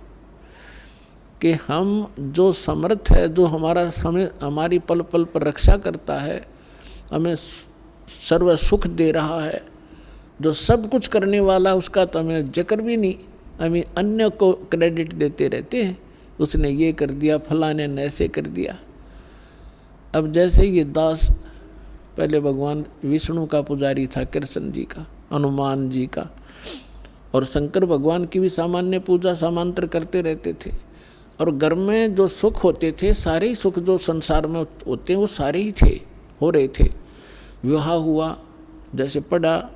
S2: कि हम जो समर्थ है, जो हमें हमारी पल पल पर रक्षा करता है, हमें सर्व सुख दे रहा है, जो सब कुछ करने वाला, उसका तो हमें जिक्र भी नहीं, हमें अन्य को क्रेडिट देते रहते हैं। उसने ये कर दिया, फलाने ने ऐसे कर दिया। अब जैसे ये दास पहले भगवान विष्णु का पुजारी था, कृष्ण जी का, हनुमान जी का, और शंकर भगवान की भी सामान्य पूजा सामांतर करते रहते थे। और घर में जो सुख होते थे, सारे ही सुख जो संसार में होते हैं वो सारे ही थे, हो रहे थे। विवाह हुआ, जैसे पढ़ा,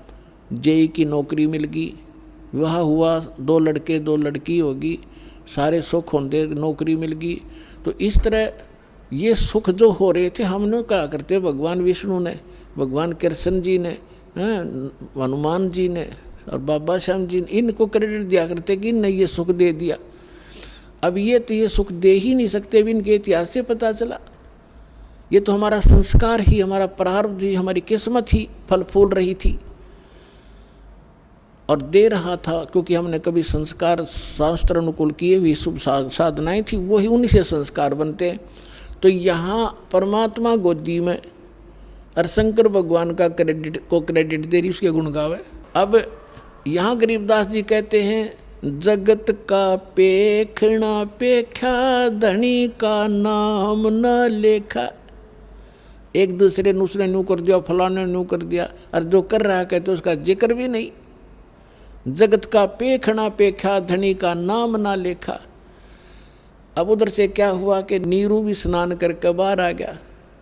S2: जेई की नौकरी मिल गई, विवाह हुआ, 2 लड़के 2 लड़की होगी, सारे सुख होंगे, नौकरी मिल गई। तो इस तरह ये सुख जो हो रहे थे, हमने क्या करते, भगवान विष्णु ने, भगवान कृष्ण जी ने, हनुमान जी ने और बाबा श्याम जी ने, इनको क्रेडिट दिया करते कि इनने ये सुख दे दिया। अब ये तो ये सुख दे ही नहीं सकते, भी इनके इतिहास से पता चला। ये तो हमारा संस्कार ही, हमारा प्रारब्ध ही, हमारी किस्मत ही फल फूल रही थी और दे रहा था, क्योंकि हमने कभी संस्कार शास्त्र अनुकूल किए हुई शुभ साधनाएं थी, वही उन्हीं से संस्कार बनते हैं। तो यहाँ परमात्मा गोदी में और शंकर भगवान का क्रेडिट दे रही, उसके गुण गावे। अब यहाँ गरीबदास जी कहते हैं, जगत का पेखना पेखा, धनी का नाम न लेखा। एक दूसरे ने उसने न्यू कर दिया, फलाने न्यू कर दिया, और जो कर रहा है कहते उसका जिक्र भी नहीं। जगत का पेखना पेखा, धनी का नाम ना लेखा। अब उधर से क्या हुआ कि नीरू भी स्नान करके बाहर आ गया,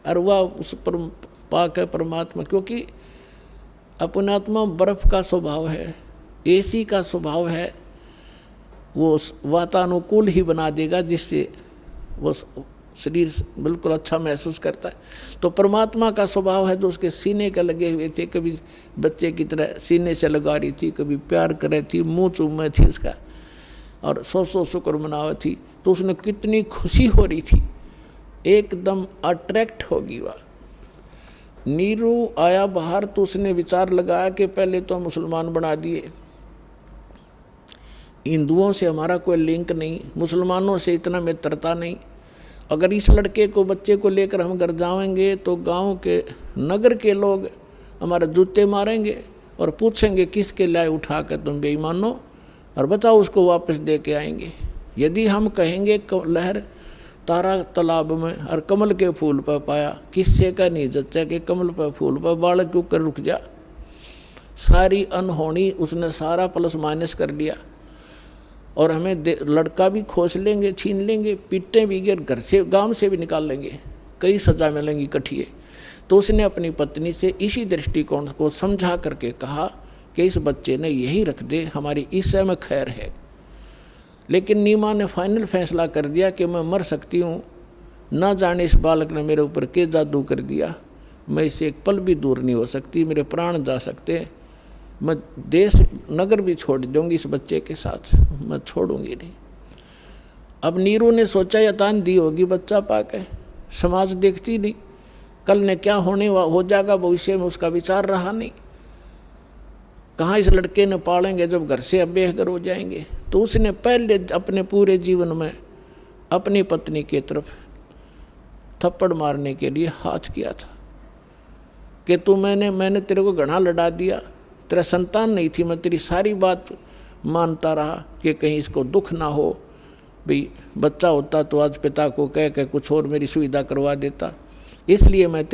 S2: और वह उस पर पाक है परमात्मा, क्योंकि अपनात्मा बर्फ का स्वभाव है, एसी का स्वभाव है, वो वातानुकूल ही बना देगा, जिससे वो शरीर बिल्कुल अच्छा महसूस करता है। तो परमात्मा का स्वभाव है, जो उसके सीने के लगे हुए थे, कभी बच्चे की तरह सीने से लगा रही थी, कभी प्यार कर रही थी, मुँह चूमे थी उसका, और 100 शुक्र मनावा थी। तो उसने कितनी खुशी हो रही थी, एकदम अट्रैक्ट होगी वह। नीरू आया बाहर तो उसने विचार लगाया कि पहले तो मुसलमान बना दिए, हिंदुओं से हमारा कोई लिंक नहीं, मुसलमानों से इतना मित्रता नहीं। अगर इस लड़के को, बच्चे को लेकर हम घर जाएंगे तो गांव के, नगर के लोग हमारे जूते मारेंगे और पूछेंगे किसके लाए उठा कर तुम बेईमानो, और बताओ उसको वापस दे के आएंगे। यदि हम कहेंगे लहर तारा तालाब में और कमल के फूल पर पाया, किससे का नहीं जच्चा कि कमल पर फूल पर बालक क्यों कर रुक जा। सारी अनहोनी उसने सारा प्लस माइनस कर लिया, और हमें लड़का भी खोस लेंगे, छीन लेंगे, पीटे भी गिर, घर से गांव से भी निकाल लेंगे, कई सजा मिलेंगी कठिए। तो उसने अपनी पत्नी से इसी दृष्टिकोण को समझा करके कहा कि इस बच्चे ने यही रख दे, हमारी इस में खैर है। लेकिन नीमा ने फाइनल फैसला कर दिया कि मैं मर सकती हूँ, ना जाने इस बालक ने मेरे ऊपर के जादू कर दिया, मैं इससे एक पल भी दूर नहीं हो सकती, मेरे प्राण जा सकते हैं, मैं देश नगर भी छोड़ दूंगी इस बच्चे के साथ, मैं छोड़ूंगी नहीं। अब नीरू ने सोचा या तान दी होगी बच्चा पाके, समाज देखती नहीं, कल ने क्या होने हो जाएगा भविष्य में उसका विचार रहा नहीं, कहाँ इस लड़के ने पालेंगे जब घर से बेघर हो जाएंगे। तो उसने पहले अपने पूरे जीवन में अपनी पत्नी की तरफ थप्पड़ मारने के लिए हाथ किया था कि तू मैंने तेरे को घना लड़ा दिया, तेरा संतान नहीं थी, मैं तेरी सारी बात मानता रहा कि कहीं इसको दुख ना हो, भाई बच्चा होता तो आज पिता को कह के कुछ और मेरी सुविधा करवा देता, इसलिए मैं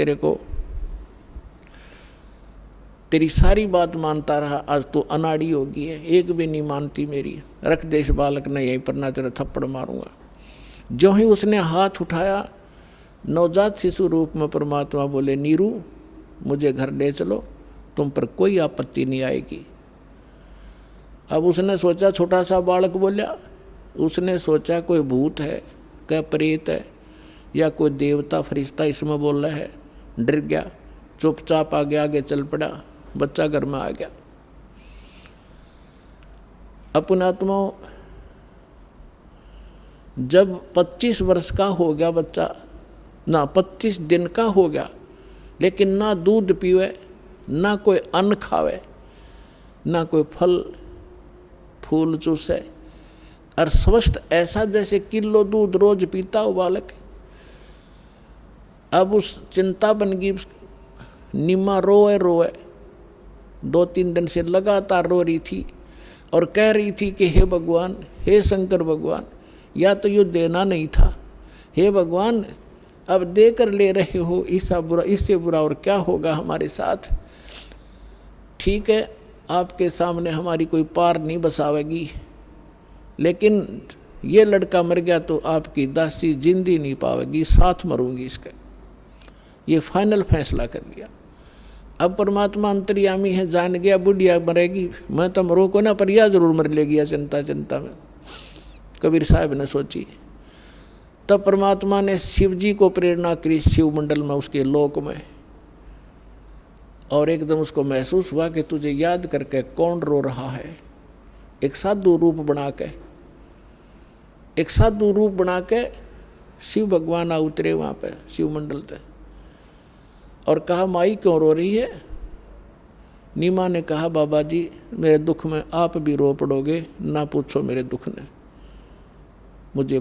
S2: तेरी सारी बात मानता रहा, आज तो अनाड़ी होगी है, एक भी नहीं मानती मेरी, रख दे इस बालक ने यहीं पर, ना तेरा थप्पड़ मारूंगा। जो ही उसने हाथ उठाया, नवजात शिशु रूप में परमात्मा बोले, नीरू मुझे घर ले चलो, तुम पर कोई आपत्ति नहीं आएगी। अब उसने सोचा, छोटा सा बालक बोला, उसने सोचा कोई भूत है, क्या प्रेत है, या कोई देवता फरिश्ता इसमें बोल रहा है, डर गया, चुपचाप आगे आगे चल पड़ा, बच्चा घर में आ गया। अपनात्माओं, जब 25 वर्ष का हो गया बच्चा, ना 25 दिन का हो गया, लेकिन ना दूध पीवे, ना कोई अन्न खावे, ना कोई फल फूल चूसे, और स्वस्थ ऐसा जैसे किलो दूध रोज पीता हो बालक। अब उस चिंता बन गई, निम्मा रोए 2-3 दिन से लगातार रो रही थी और कह रही थी कि हे भगवान, हे शंकर भगवान, या तो ये देना नहीं था, हे भगवान अब दे कर ले रहे हो, इससे बुरा और क्या होगा हमारे साथ। ठीक है, आपके सामने हमारी कोई पार नहीं बसावेगी, लेकिन ये लड़का मर गया तो आपकी दासी जिंदी नहीं पावेगी, साथ मरूंगी इसका। ये फाइनल फैसला कर लिया। अब परमात्मा अंतर्यामी है, जान गया बुढ़िया मरेगी, मैं तो मरूँ को ना, पर यह जरूर मर लेगी, चिंता में कबीर साहब ने सोची। तब परमात्मा ने शिव जी को प्रेरणा करी, शिव मंडल में, उसके लोक में, और एकदम उसको महसूस हुआ कि तुझे याद करके कौन रो रहा है। एक साधु रूप बना के शिव भगवान आ उतरे वहाँ पे शिव मंडल पे, और कहा, माई क्यों रो रही है। नीमा ने कहा, बाबा जी मेरे दुख में आप भी रो पड़ोगे, ना पूछो मेरे दुख ने, मुझे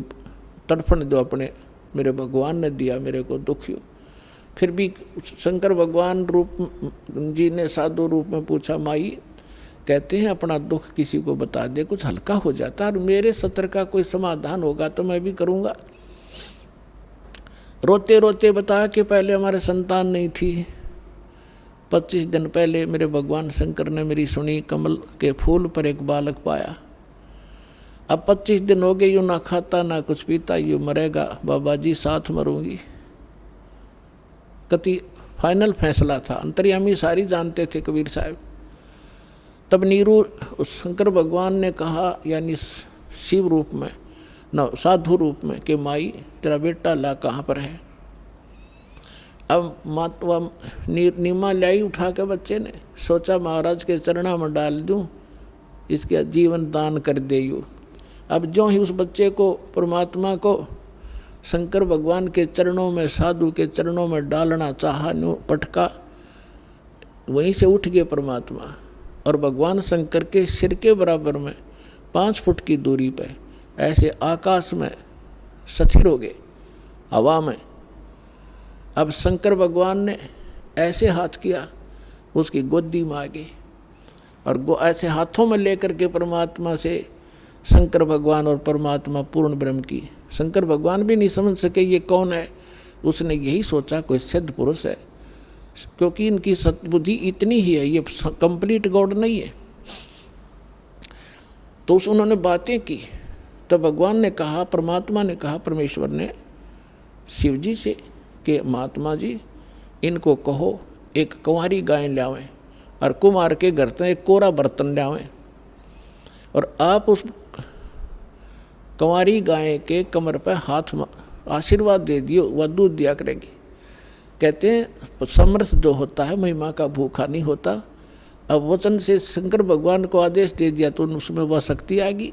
S2: तड़फन जो अपने मेरे भगवान ने दिया मेरे को दुखी हो। फिर भी शंकर भगवान रूप जी ने साधु रूप में पूछा, माई कहते हैं अपना दुख किसी को बता दे कुछ हल्का हो जाता है, और मेरे सत्र का कोई समाधान होगा तो मैं भी करूँगा। रोते रोते बताया कि पहले हमारे संतान नहीं थी, 25 दिन पहले मेरे भगवान शंकर ने मेरी सुनी, कमल के फूल पर एक बालक पाया। अब 25 दिन हो गए, यूँ ना खाता ना कुछ पीता, यूँ मरेगा बाबा जी, साथ मरूंगी। कति फाइनल फैसला था, अंतर्यामी सारी जानते थे कबीर साहब। तब नीरू शंकर भगवान ने कहा, यानी शिव रूप में न साधु रूप में, कि माई तेरा बेटा ला कहाँ पर है। अब मातवा नीमा लाई उठा के बच्चे ने, सोचा महाराज के चरणों में डाल दूं, इसके जीवन दान कर दे यूँ। अब जो ही उस बच्चे को परमात्मा को शंकर भगवान के चरणों में, साधु के चरणों में डालना चाहा, न्यू पटका, वहीं से उठ गए परमात्मा, और भगवान शंकर के सिर के बराबर में 5 फुट की दूरी पे ऐसे आकाश में स्थिर हो गए, हवा में। अब शंकर भगवान ने ऐसे हाथ किया, उसकी गोदी में आ गई, और ऐसे हाथों में लेकर के परमात्मा से शंकर भगवान और परमात्मा पूर्ण ब्रह्म की, शंकर भगवान भी नहीं समझ सके ये कौन है। उसने यही सोचा कोई सिद्ध पुरुष है, क्योंकि इनकी सद्बुद्धि इतनी ही है, ये कंप्लीट गॉड नहीं है। तो उन्होंने बातें की, तब भगवान ने कहा, परमात्मा ने कहा, परमेश्वर ने शिव जी से कि महात्मा जी इनको कहो एक कुंवारी गाय लावें, और कुमार के घर से एक कोरा बर्तन लावें, और आप उस कुंवारी गाय के कमर पर हाथ आशीर्वाद दे दियो, वह दूध दिया करेगी। कहते हैं समर्थ जो होता है महिमा का भूखा नहीं होता। अब वचन से शंकर भगवान को आदेश दे दिया तो उसमें वह शक्ति आ गई।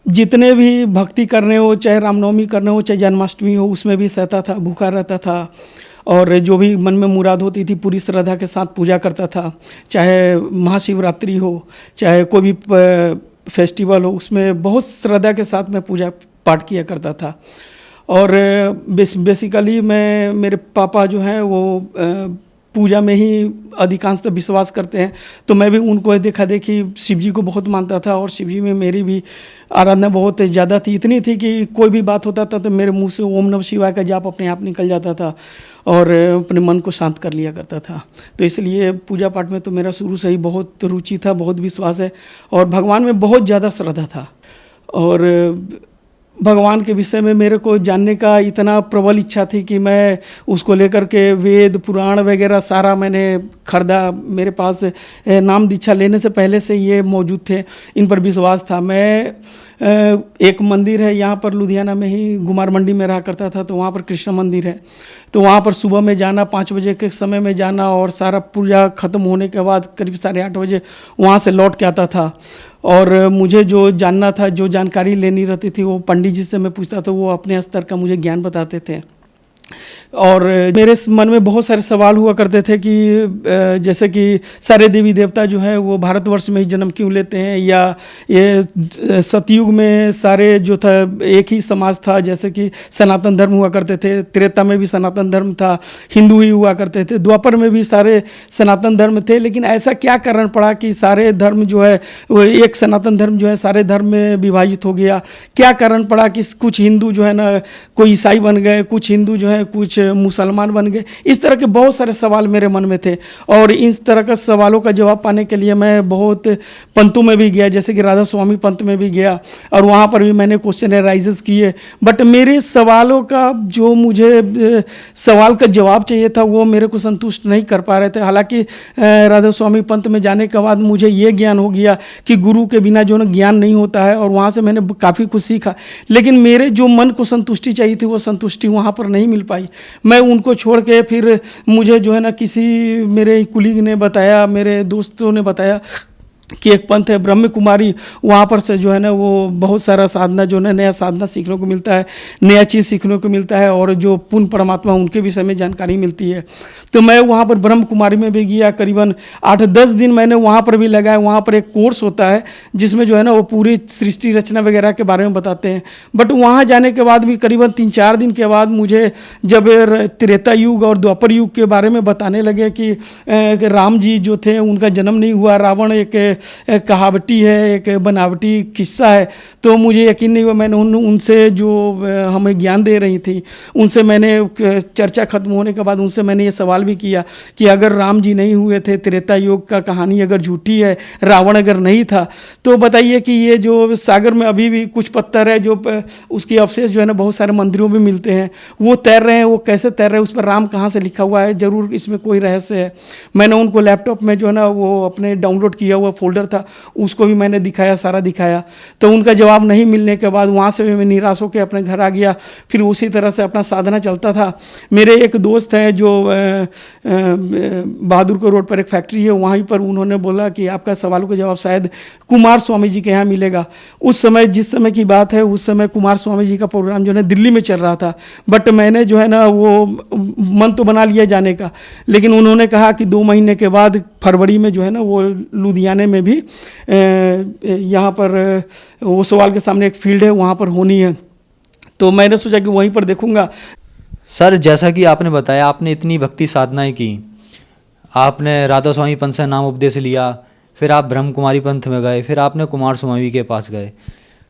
S3: जितने भी भक्ति करने हो, चाहे रामनवमी करने हो, चाहे जन्माष्टमी हो, उसमें भी सहता था, भूखा रहता था और जो भी मन में मुराद होती थी पूरी श्रद्धा के साथ पूजा करता था। चाहे महाशिवरात्रि हो, चाहे कोई भी फेस्टिवल हो, उसमें बहुत श्रद्धा के साथ मैं पूजा पाठ किया करता था। और बेसिकली मेरे पापा जो हैं वो पूजा में ही अधिकांशतः विश्वास करते हैं, तो मैं भी उनको देखा देखी शिव जी को बहुत मानता था और शिव जी में मेरी भी आराधना बहुत ज़्यादा थी। इतनी थी कि कोई भी बात होता था तो मेरे मुंह से ओम नमः शिवाय का जाप अपने आप निकल जाता था और अपने मन को शांत कर लिया करता था। तो इसलिए पूजा पाठ में तो मेरा शुरू से ही बहुत रुचि था, बहुत विश्वास है और भगवान में बहुत ज़्यादा श्रद्धा था। और भगवान के विषय में मेरे को जानने का इतना प्रबल इच्छा थी कि मैं उसको लेकर के वेद पुराण वगैरह सारा मैंने खरीदा। मेरे पास नाम दीक्षा लेने से पहले से ये मौजूद थे, इन पर विश्वास था। मैं एक मंदिर है यहाँ पर लुधियाना में ही, गुमार मंडी में रहा करता था, तो वहाँ पर कृष्ण मंदिर है, तो वहाँ पर सुबह में जाना, 5 बजे के समय में जाना और सारा पूजा ख़त्म होने के बाद करीब 8:30 बजे वहाँ से लौट के आता था। और मुझे जो जानना था, जो जानकारी लेनी रहती थी, वो पंडित जी से मैं पूछता था, वो अपने स्तर का मुझे ज्ञान बताते थे। और मेरे मन में बहुत सारे सवाल हुआ करते थे कि जैसे कि सारे देवी देवता जो है वो भारतवर्ष में ही जन्म क्यों लेते हैं, या ये सतयुग में सारे जो था एक ही समाज था, जैसे कि सनातन धर्म हुआ करते थे, त्रेता में भी सनातन धर्म था, हिंदू ही हुआ करते थे, द्वापर में भी सारे सनातन धर्म थे, लेकिन ऐसा क्या कारण पड़ा कि सारे धर्म जो है वो एक सनातन धर्म जो है सारे धर्म में विभाजित हो गया? क्या कारण पड़ा कि कुछ हिंदू जो है ना कोई ईसाई बन गए, कुछ हिंदू जो है कुछ मुसलमान बन गए? इस तरह के बहुत सारे सवाल मेरे मन में थे और इस तरह का सवालों का जवाब पाने के लिए मैं बहुत पंथों में भी गया, जैसे कि राधा स्वामी पंथ में भी गया और वहाँ पर भी मैंने क्वेश्चन राइजेस किए। बट मेरे सवालों का जो मुझे सवाल का जवाब चाहिए था वो मेरे को संतुष्ट नहीं कर पा रहे थे। हालांकि राधा स्वामी पंथ में जाने के बाद मुझे ये ज्ञान हो गया कि गुरु के बिना जो ना ज्ञान नहीं होता है, और वहाँ से मैंने काफ़ी कुछ सीखा, लेकिन मेरे जो मन को संतुष्टि चाहिए थी वो संतुष्टि वहाँ पर नहीं मिल पाई। मैं उनको छोड़ के फिर मुझे जो है ना किसी मेरे कुलीग ने बताया, मेरे दोस्तों ने बताया कि एक पंथ है ब्रह्म कुमारी, वहाँ पर से जो है ना वो बहुत सारा साधना जो है नया साधना सीखने को मिलता है, नया चीज़ सीखने को मिलता है और जो पूर्ण परमात्मा उनके विषय में जानकारी मिलती है। तो मैं वहाँ पर ब्रह्म कुमारी में भी गया, करीबन 8-10 दिन मैंने वहाँ पर भी लगाया। वहाँ पर एक कोर्स होता है जिसमें जो है ना वो पूरी सृष्टि रचना वगैरह के बारे में बताते हैं। बट वहाँ जाने के बाद भी करीबन 3-4 दिन के बाद मुझे जब त्रेता युग और द्वापर युग के बारे में बताने लगे कि राम जी जो थे उनका जन्म नहीं हुआ, रावण एक कहावटी है, एक बनावटी किस्सा है, तो मुझे यकीन नहीं हुआ। मैंने उनसे जो हमें ज्ञान दे रही थी उनसे मैंने चर्चा खत्म होने के बाद उनसे मैंने ये सवाल भी किया कि अगर राम जी नहीं हुए थे, त्रेता युग का कहानी अगर झूठी है, रावण अगर नहीं था, तो बताइए कि ये जो सागर में अभी भी कुछ पत्थर है जो उसकी अवशेष जो है ना बहुत सारे मंदिरों में मिलते हैं, वो तैर रहे हैं, वो कैसे तैर रहे हैं, उस पर राम कहाँ से लिखा हुआ है, जरूर इसमें कोई रहस्य है। मैंने उनको लैपटॉप में जो है ना वो अपने डाउनलोड किया हुआ फोल्डर था उसको भी मैंने दिखाया, सारा दिखाया, तो उनका जवाब नहीं मिलने के बाद वहाँ से भी मैं निराश होकर अपने घर आ गया। फिर उसी तरह से अपना साधना चलता था। मेरे एक दोस्त हैं जो बहादुरपुर रोड पर एक फैक्ट्री है, वहीं पर उन्होंने बोला कि आपका सवालों का जवाब शायद कुमार स्वामी जी के यहाँ मिलेगा। उस समय जिस समय की बात है उस समय कुमार स्वामी जी का प्रोग्राम जो है दिल्ली में चल रहा था, बट मैंने जो है ना वो मन तो बना लिया जाने का, लेकिन उन्होंने कहा कि 2 महीने के बाद फरवरी में जो है ना वो लुधियाने में भी यहाँ पर वो सवाल के सामने एक फील्ड है, वहाँ पर होनी है, तो मैंने सोचा कि वहीं पर देखूंगा।
S4: सर, जैसा कि आपने बताया आपने इतनी भक्ति साधनाएं की, आपने राधा स्वामी पंथ से नाम उपदेश लिया, फिर आप ब्रह्म कुमारी पंथ में गए, फिर आपने कुमार स्वामी के पास गए,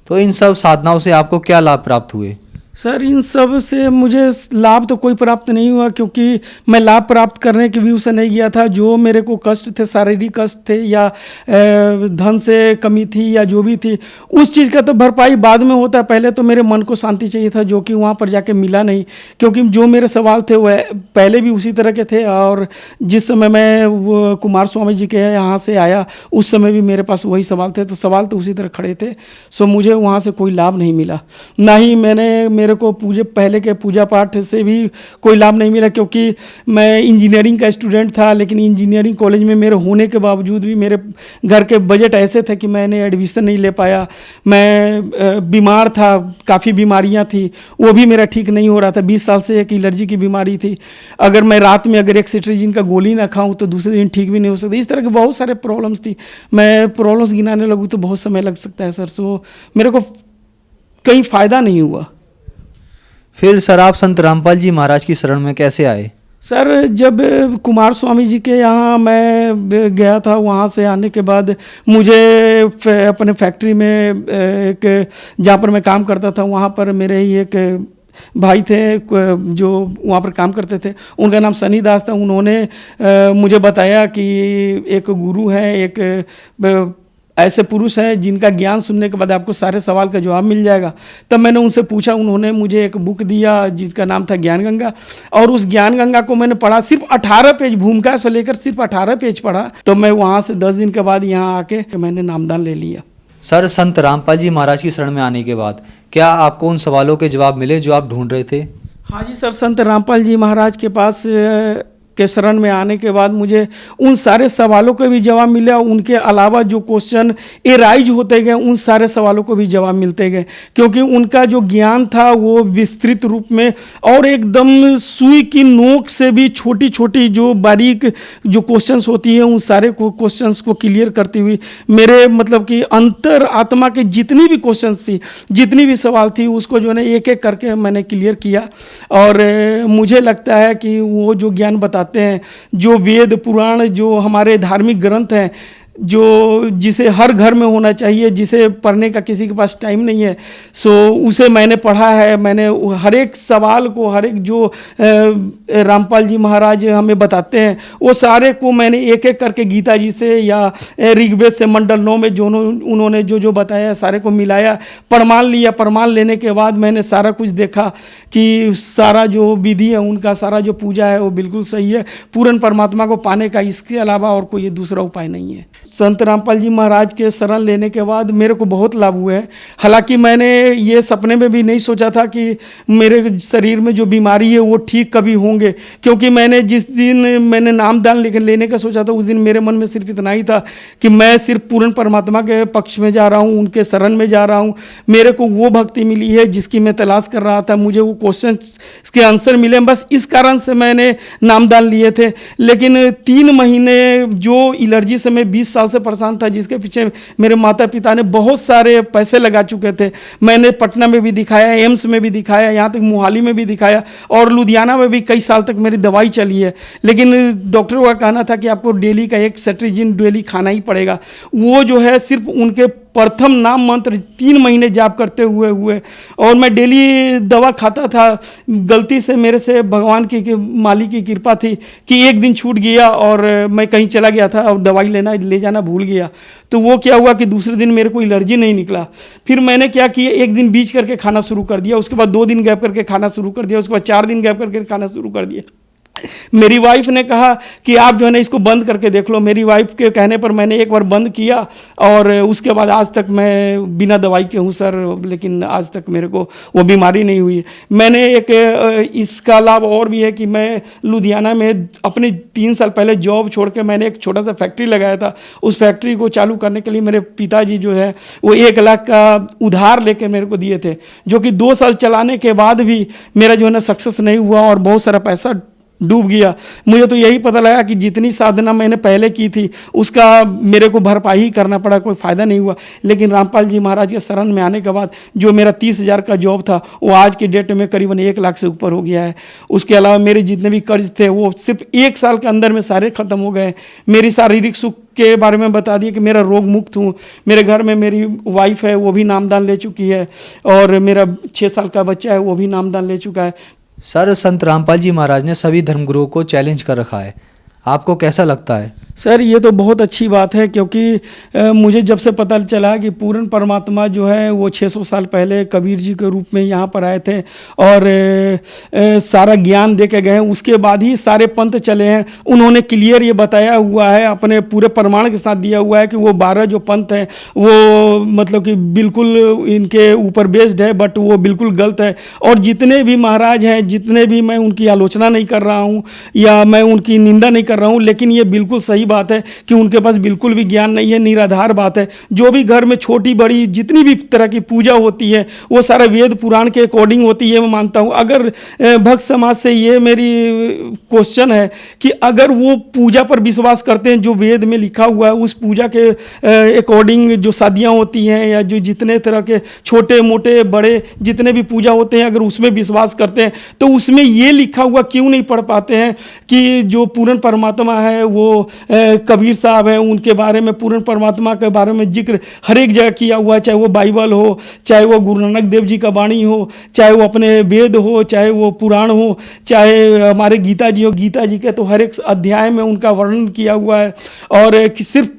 S4: तो इन सब साधनाओं से आपको क्या लाभ प्राप्त हुए?
S3: सर, इन सब से मुझे लाभ तो कोई प्राप्त नहीं हुआ, क्योंकि मैं लाभ प्राप्त करने के व्यू से नहीं गया था। जो मेरे को कष्ट थे, शारीरिक कष्ट थे या धन से कमी थी या जो भी थी, उस चीज़ का तो भरपाई बाद में होता है। पहले तो मेरे मन को शांति चाहिए था, जो कि वहाँ पर जाके मिला नहीं, क्योंकि जो मेरे सवाल थे वह पहले भी उसी तरह के थे और जिस समय मैं वो कुमार स्वामी जी के यहाँ से आया उस समय भी मेरे पास वही सवाल थे, तो सवाल तो उसी तरह खड़े थे। सो मुझे वहाँ से कोई लाभ नहीं मिला, ना ही मैंने मेरे को पहले के पूजा पाठ से भी कोई लाभ नहीं मिला, क्योंकि मैं इंजीनियरिंग का स्टूडेंट था। लेकिन इंजीनियरिंग कॉलेज में मेरे होने के बावजूद भी मेरे घर के बजट ऐसे थे कि मैंने एडमिशन नहीं ले पाया। मैं बीमार था, काफ़ी बीमारियां थी, वो भी मेरा ठीक नहीं हो रहा था। 20 साल से एक एलर्जी की बीमारी थी। अगर मैं रात में अगर एक सिट्रीजिन का गोली ना खाऊं तो दूसरे दिन ठीक भी नहीं हो सकता। इस तरह के बहुत सारे प्रॉब्लम्स थी। मैं प्रॉब्लम्स गिनाने लगूँ तो बहुत समय लग सकता है सर। सो मेरे को कहीं फ़ायदा नहीं हुआ।
S4: फिर सर आप संत रामपाल जी महाराज की शरण में कैसे आए?
S3: सर जब कुमार स्वामी जी के यहाँ मैं गया था, वहाँ से आने के बाद मुझे अपने फैक्ट्री में एक जहाँ पर मैं काम करता था वहाँ पर मेरे ही एक भाई थे जो वहाँ पर काम करते थे, उनका नाम सनी दास था। उन्होंने मुझे बताया कि एक गुरु हैं, एक ऐसे पुरुष हैं जिनका ज्ञान सुनने के बाद आपको सारे सवाल का जवाब मिल जाएगा। तब मैंने उनसे पूछा, उन्होंने मुझे एक बुक दिया जिसका नाम था ज्ञान गंगा, और उस ज्ञान गंगा को मैंने पढ़ा। सिर्फ 18 पेज, भूमिका से लेकर सिर्फ 18 पेज पढ़ा। तो मैं वहाँ से 10 दिन के बाद यहाँ आके मैंने नामदान ले लिया।
S4: सर संत रामपाल जी महाराज की शरण में आने के बाद क्या आपको उन सवालों के जवाब मिले जो आप ढूंढ रहे थे?
S3: हाँ जी सर, संत रामपाल जी महाराज के पास के शरण में आने के बाद मुझे उन सारे सवालों के भी जवाब मिले, और उनके अलावा जो क्वेश्चन एराइज होते गए उन सारे सवालों को भी जवाब मिलते गए, क्योंकि उनका जो ज्ञान था वो विस्तृत रूप में और एकदम सुई की नोक से भी छोटी छोटी जो बारीक जो क्वेश्चंस होती हैं उन सारे क्वेश्चंस को क्लियर करती हुई मेरे मतलब कि अंतर आत्मा के जितनी भी क्वेश्चंस थी, जितनी भी सवाल थी, उसको जो है एक एक करके मैंने क्लियर किया। और मुझे लगता है कि वो जो ज्ञान बताते हैं, जो वेद पुराण जो हमारे धार्मिक ग्रंथ हैं, जो जिसे हर घर में होना चाहिए, जिसे पढ़ने का किसी के पास टाइम नहीं है, सो उसे मैंने पढ़ा है। मैंने हर एक सवाल को, हर एक जो रामपाल जी महाराज हमें बताते हैं वो सारे को मैंने एक एक करके गीता जी से या ऋग्वेद से मंडल 9 में जो उन्होंने जो बताया सारे को मिलाया, प्रमाण लिया। प्रमाण लेने के बाद मैंने सारा कुछ देखा कि सारा जो विधि है उनका, सारा जो पूजा है वो बिल्कुल सही है। पूर्ण परमात्मा को पाने का इसके अलावा और कोई दूसरा उपाय नहीं है। संत रामपाल जी महाराज के शरण लेने के बाद मेरे को बहुत लाभ हुए हैं। हालांकि मैंने ये सपने में भी नहीं सोचा था कि मेरे शरीर में जो बीमारी है वो ठीक कभी होंगे, क्योंकि मैंने जिस दिन मैंने नामदान लेने का सोचा था उस दिन मेरे मन में सिर्फ इतना ही था कि मैं सिर्फ पूर्ण परमात्मा के पक्ष में जा रहा हूँ, उनके शरण में जा रहा हूँ। मेरे को वो भक्ति मिली है जिसकी मैं तलाश कर रहा था, मुझे वो क्वेश्चन के आंसर मिले, बस इस कारण से मैंने नामदान लिए थे। लेकिन 3 महीने जो एलर्जी से मैं 20 साल से परेशान था, जिसके पीछे मेरे माता पिता ने बहुत सारे पैसे लगा चुके थे, मैंने पटना में भी दिखाया, एम्स में भी दिखाया, यहाँ तक मोहाली में भी दिखाया और लुधियाना में भी कई साल तक मेरी दवाई चली है। लेकिन डॉक्टर का कहना था कि आपको डेली का एक सेट्रीजिन डेली खाना ही पड़ेगा। वो जो है सिर्फ उनके प्रथम नाम मंत्र 3 महीने जाप करते हुए और मैं डेली दवा खाता था। गलती से मेरे से भगवान की मालिक की कृपा थी कि एक दिन छूट गया और मैं कहीं चला गया था और दवाई ले जाना भूल गया। तो वो क्या हुआ कि दूसरे दिन मेरे को एलर्जी नहीं निकला। फिर मैंने क्या किया, एक दिन बीच करके खाना शुरू कर दिया, उसके बाद 2 दिन गैप करके खाना शुरू कर दिया, उसके बाद 4 दिन गैप करके खाना शुरू कर दिया। मेरी वाइफ ने कहा कि आप जो है ना इसको बंद करके देख लो। मेरी वाइफ के कहने पर मैंने एक बार बंद किया और उसके बाद आज तक मैं बिना दवाई के हूँ सर, लेकिन आज तक मेरे को वो बीमारी नहीं हुई। मैंने एक इसका लाभ और भी है कि मैं लुधियाना में अपने 3 साल पहले जॉब छोड़ के मैंने एक छोटा सा फैक्ट्री लगाया था। उस फैक्ट्री को चालू करने के लिए मेरे पिताजी जो है वो 1 लाख का उधार लेकर मेरे को दिए थे, जो कि 2 साल चलाने के बाद भी मेरा जो है ना सक्सेस नहीं हुआ और बहुत सारा पैसा डूब गया। मुझे तो यही पता लगा कि जितनी साधना मैंने पहले की थी उसका मेरे को भरपाई ही करना पड़ा, कोई फ़ायदा नहीं हुआ। लेकिन रामपाल जी महाराज के शरण में आने के बाद जो मेरा 30,000 का जॉब था वो आज के डेट में करीबन 1 लाख से ऊपर हो गया है। उसके अलावा मेरे जितने भी कर्ज थे वो सिर्फ 1 साल के अंदर में सारे ख़त्म हो गए। मेरी शारीरिक सुख के बारे में बता दिया कि मेरा रोग मुक्त हूँ। मेरे घर में मेरी वाइफ है वो भी नामदान ले चुकी है और मेरा 6 साल का बच्चा है वो भी नामदान ले चुका है।
S4: सर संत रामपाल जी महाराज ने सभी धर्मगुरुओं को चैलेंज कर रखा है, आपको कैसा लगता है?
S3: सर ये तो बहुत अच्छी बात है, क्योंकि मुझे जब से पता चला कि पूर्ण परमात्मा जो है वो 600 साल पहले कबीर जी के रूप में यहाँ पर आए थे और सारा ज्ञान दे के गए, उसके बाद ही सारे पंथ चले हैं। उन्होंने क्लियर ये बताया हुआ है, अपने पूरे प्रमाण के साथ दिया हुआ है कि वो 12 जो पंथ हैं वो मतलब कि बिल्कुल इनके ऊपर बेस्ड है, बट वो बिल्कुल गलत है। और जितने भी महाराज हैं, जितने भी, मैं उनकी आलोचना नहीं कर रहा हूँ या मैं उनकी निंदा नहीं कर रहा हूँ, लेकिन ये बिल्कुल सही बात है कि उनके पास बिल्कुल भी ज्ञान नहीं है, निराधार बात है। जो भी घर में छोटी बड़ी जितनी भी तरह की पूजा होती है वो सारा वेद पुराण के अकॉर्डिंग होती है, मैं मानता हूँ। अगर भक्त समाज से ये मेरी क्वेश्चन है कि अगर वो पूजा पर विश्वास करते हैं, जो वेद में लिखा हुआ है उस पूजा के अकॉर्डिंग जो शादियाँ होती हैं या जो जितने तरह के छोटे मोटे बड़े जितने भी पूजा होते हैं, अगर उसमें विश्वास करते हैं तो उसमें ये लिखा हुआ क्यों नहीं पढ़ पाते हैं कि जो पूर्ण परमात्मा है वो कबीर साहब है, उनके बारे में पूर्ण परमात्मा के बारे में जिक्र हर एक जगह किया हुआ है, चाहे वो बाइबल हो, चाहे वो गुरु नानक देव जी का वाणी हो, चाहे वो अपने वेद हो, चाहे वो पुराण हो, चाहे हमारे गीता जी हो। गीता जी के तो हर एक अध्याय में उनका वर्णन किया हुआ है। और सिर्फ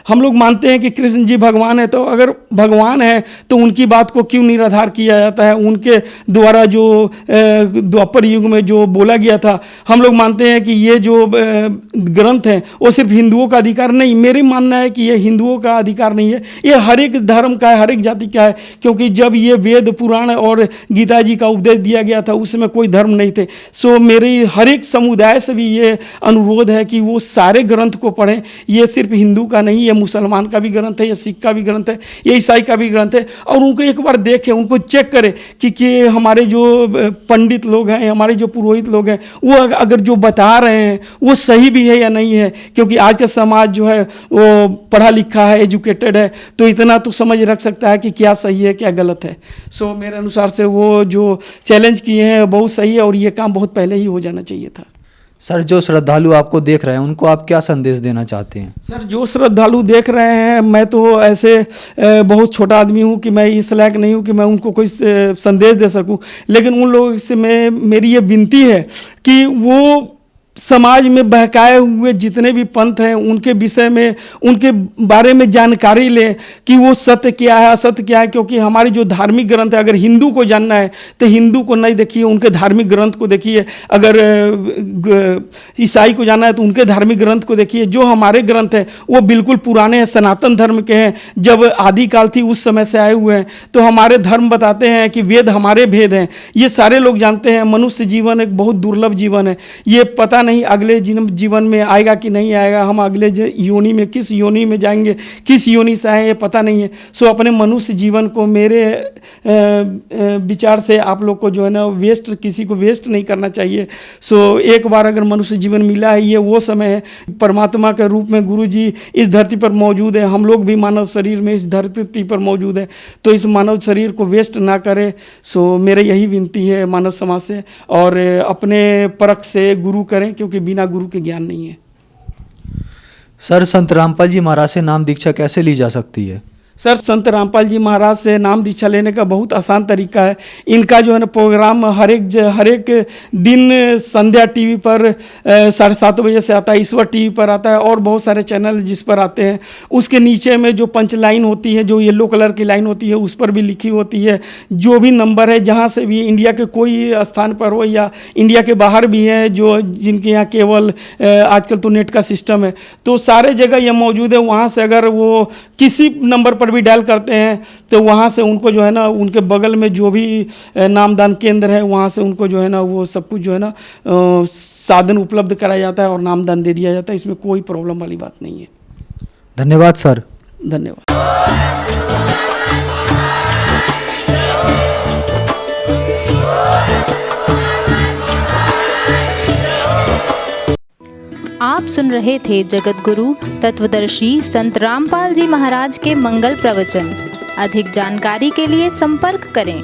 S3: हम लोग मानते हैं कि कृष्ण जी भगवान है, तो अगर भगवान है तो उनकी बात को क्यों निराधार किया जाता है? उनके द्वारा जो द्वापर युग में जो बोला गया था, हम लोग मानते हैं कि ये जो ग्रंथ है वो सिर्फ हिंदुओं का अधिकार नहीं। मेरे मानना है कि ये हिंदुओं का अधिकार नहीं है, ये हर एक धर्म का है, हर एक जाति का है। क्योंकि जब ये वेद पुराण और गीता जी का उपदेश दिया गया था उसमें कोई धर्म नहीं थे। सो मेरी हर एक समुदाय से भी ये अनुरोध है कि वो सारे ग्रंथ को पढ़ें। ये सिर्फ हिंदू का नहीं, ये मुसलमान का भी ग्रंथ है, ये सिख का भी ग्रंथ है, ये ईसाई का भी ग्रंथ है। और उनको एक बार देखें, उनको चेक करें कि हमारे जो पंडित लोग हैं, हमारे जो पुरोहित लोग हैं, वो अगर जो बता रहे हैं वो सही भी है या नहीं है। क्योंकि आज का समाज जो है वो पढ़ा लिखा है, एजुकेटेड है, तो इतना तो समझ रख सकता है कि क्या सही है क्या गलत है। सो मेरे अनुसार से वो जो चैलेंज किए हैं बहुत सही है और ये काम बहुत पहले ही हो जाना चाहिए था।
S4: सर, जो श्रद्धालु आपको देख रहे हैं उनको आप क्या संदेश देना चाहते हैं?
S3: सर, जो श्रद्धालु देख रहे हैं, मैं तो ऐसे बहुत छोटा आदमी हूँ कि मैं इस लायक नहीं हूँ कि मैं उनको कोई संदेश दे सकूँ, लेकिन उन लोगों से मेरी ये विनती है कि वो समाज में बहकाए हुए जितने भी पंथ हैं उनके विषय में, उनके बारे में जानकारी लें कि वो सत्य क्या है असत्य क्या है। क्योंकि हमारे जो धार्मिक ग्रंथ है, अगर हिंदू को जानना है तो हिंदू को नहीं देखिए, उनके धार्मिक ग्रंथ को देखिए। अगर ईसाई को जानना है तो उनके धार्मिक ग्रंथ को देखिए। जो हमारे ग्रंथ हैं वो बिल्कुल पुराने हैं, सनातन धर्म के हैं, जब आदिकाल थी उस समय से आए हुए हैं। तो हमारे धर्म बताते हैं कि वेद हमारे भेद हैं, ये सारे लोग जानते हैं। मनुष्य जीवन एक बहुत दुर्लभ जीवन है, ये पता नहीं अगले जीवन में आएगा कि नहीं आएगा, हम अगले योनि में किस योनि में जाएंगे, किस योनि से आए ये पता नहीं है। सो अपने मनुष्य जीवन को मेरे विचार से आप लोग को जो है ना वेस्ट, किसी को वेस्ट नहीं करना चाहिए। सो एक बार अगर मनुष्य जीवन मिला है, ये वो समय है, परमात्मा के रूप में गुरु जी इस धरती पर मौजूद है, हम लोग भी मानव शरीर में इस धरती पर मौजूद है, तो इस मानव शरीर को वेस्ट ना करें। सो मेरे यही विनती है मानव समाज से, और अपने परख से गुरु करें, क्योंकि बिना गुरु के ज्ञान नहीं है।
S4: सर, संत रामपाल जी महाराज से नाम दीक्षा कैसे ली जा सकती है?
S3: सर, संत रामपाल जी महाराज से नाम दीक्षा लेने का बहुत आसान तरीका है। इनका जो है ना प्रोग्राम हर एक दिन संध्या टीवी पर 7:30 बजे से आता है, ईश्वर टीवी पर आता है और बहुत सारे चैनल जिस पर आते हैं। उसके नीचे में जो पंच लाइन होती है, जो येलो कलर की लाइन होती है, उस पर भी लिखी होती है जो भी नंबर है, जहाँ से भी इंडिया के कोई स्थान पर हो या इंडिया के बाहर भी है, जो जिनके यहाँ केवल आजकल तो नेट का सिस्टम है, तो सारे जगह ये मौजूद है। वहाँ से अगर वो किसी नंबर पर भी डायल करते हैं तो वहाँ से उनको जो है ना उनके बगल में जो भी नामदान केंद्र है वहाँ से उनको जो है ना वो सब कुछ जो है ना साधन उपलब्ध कराया जाता है और नामदान दे दिया जाता है। इसमें कोई प्रॉब्लम वाली बात नहीं है।
S4: धन्यवाद सर।
S3: धन्यवाद।
S5: आप सुन रहे थे जगत गुरु तत्वदर्शी संत रामपाल जी महाराज के मंगल प्रवचन। अधिक जानकारी के लिए संपर्क करें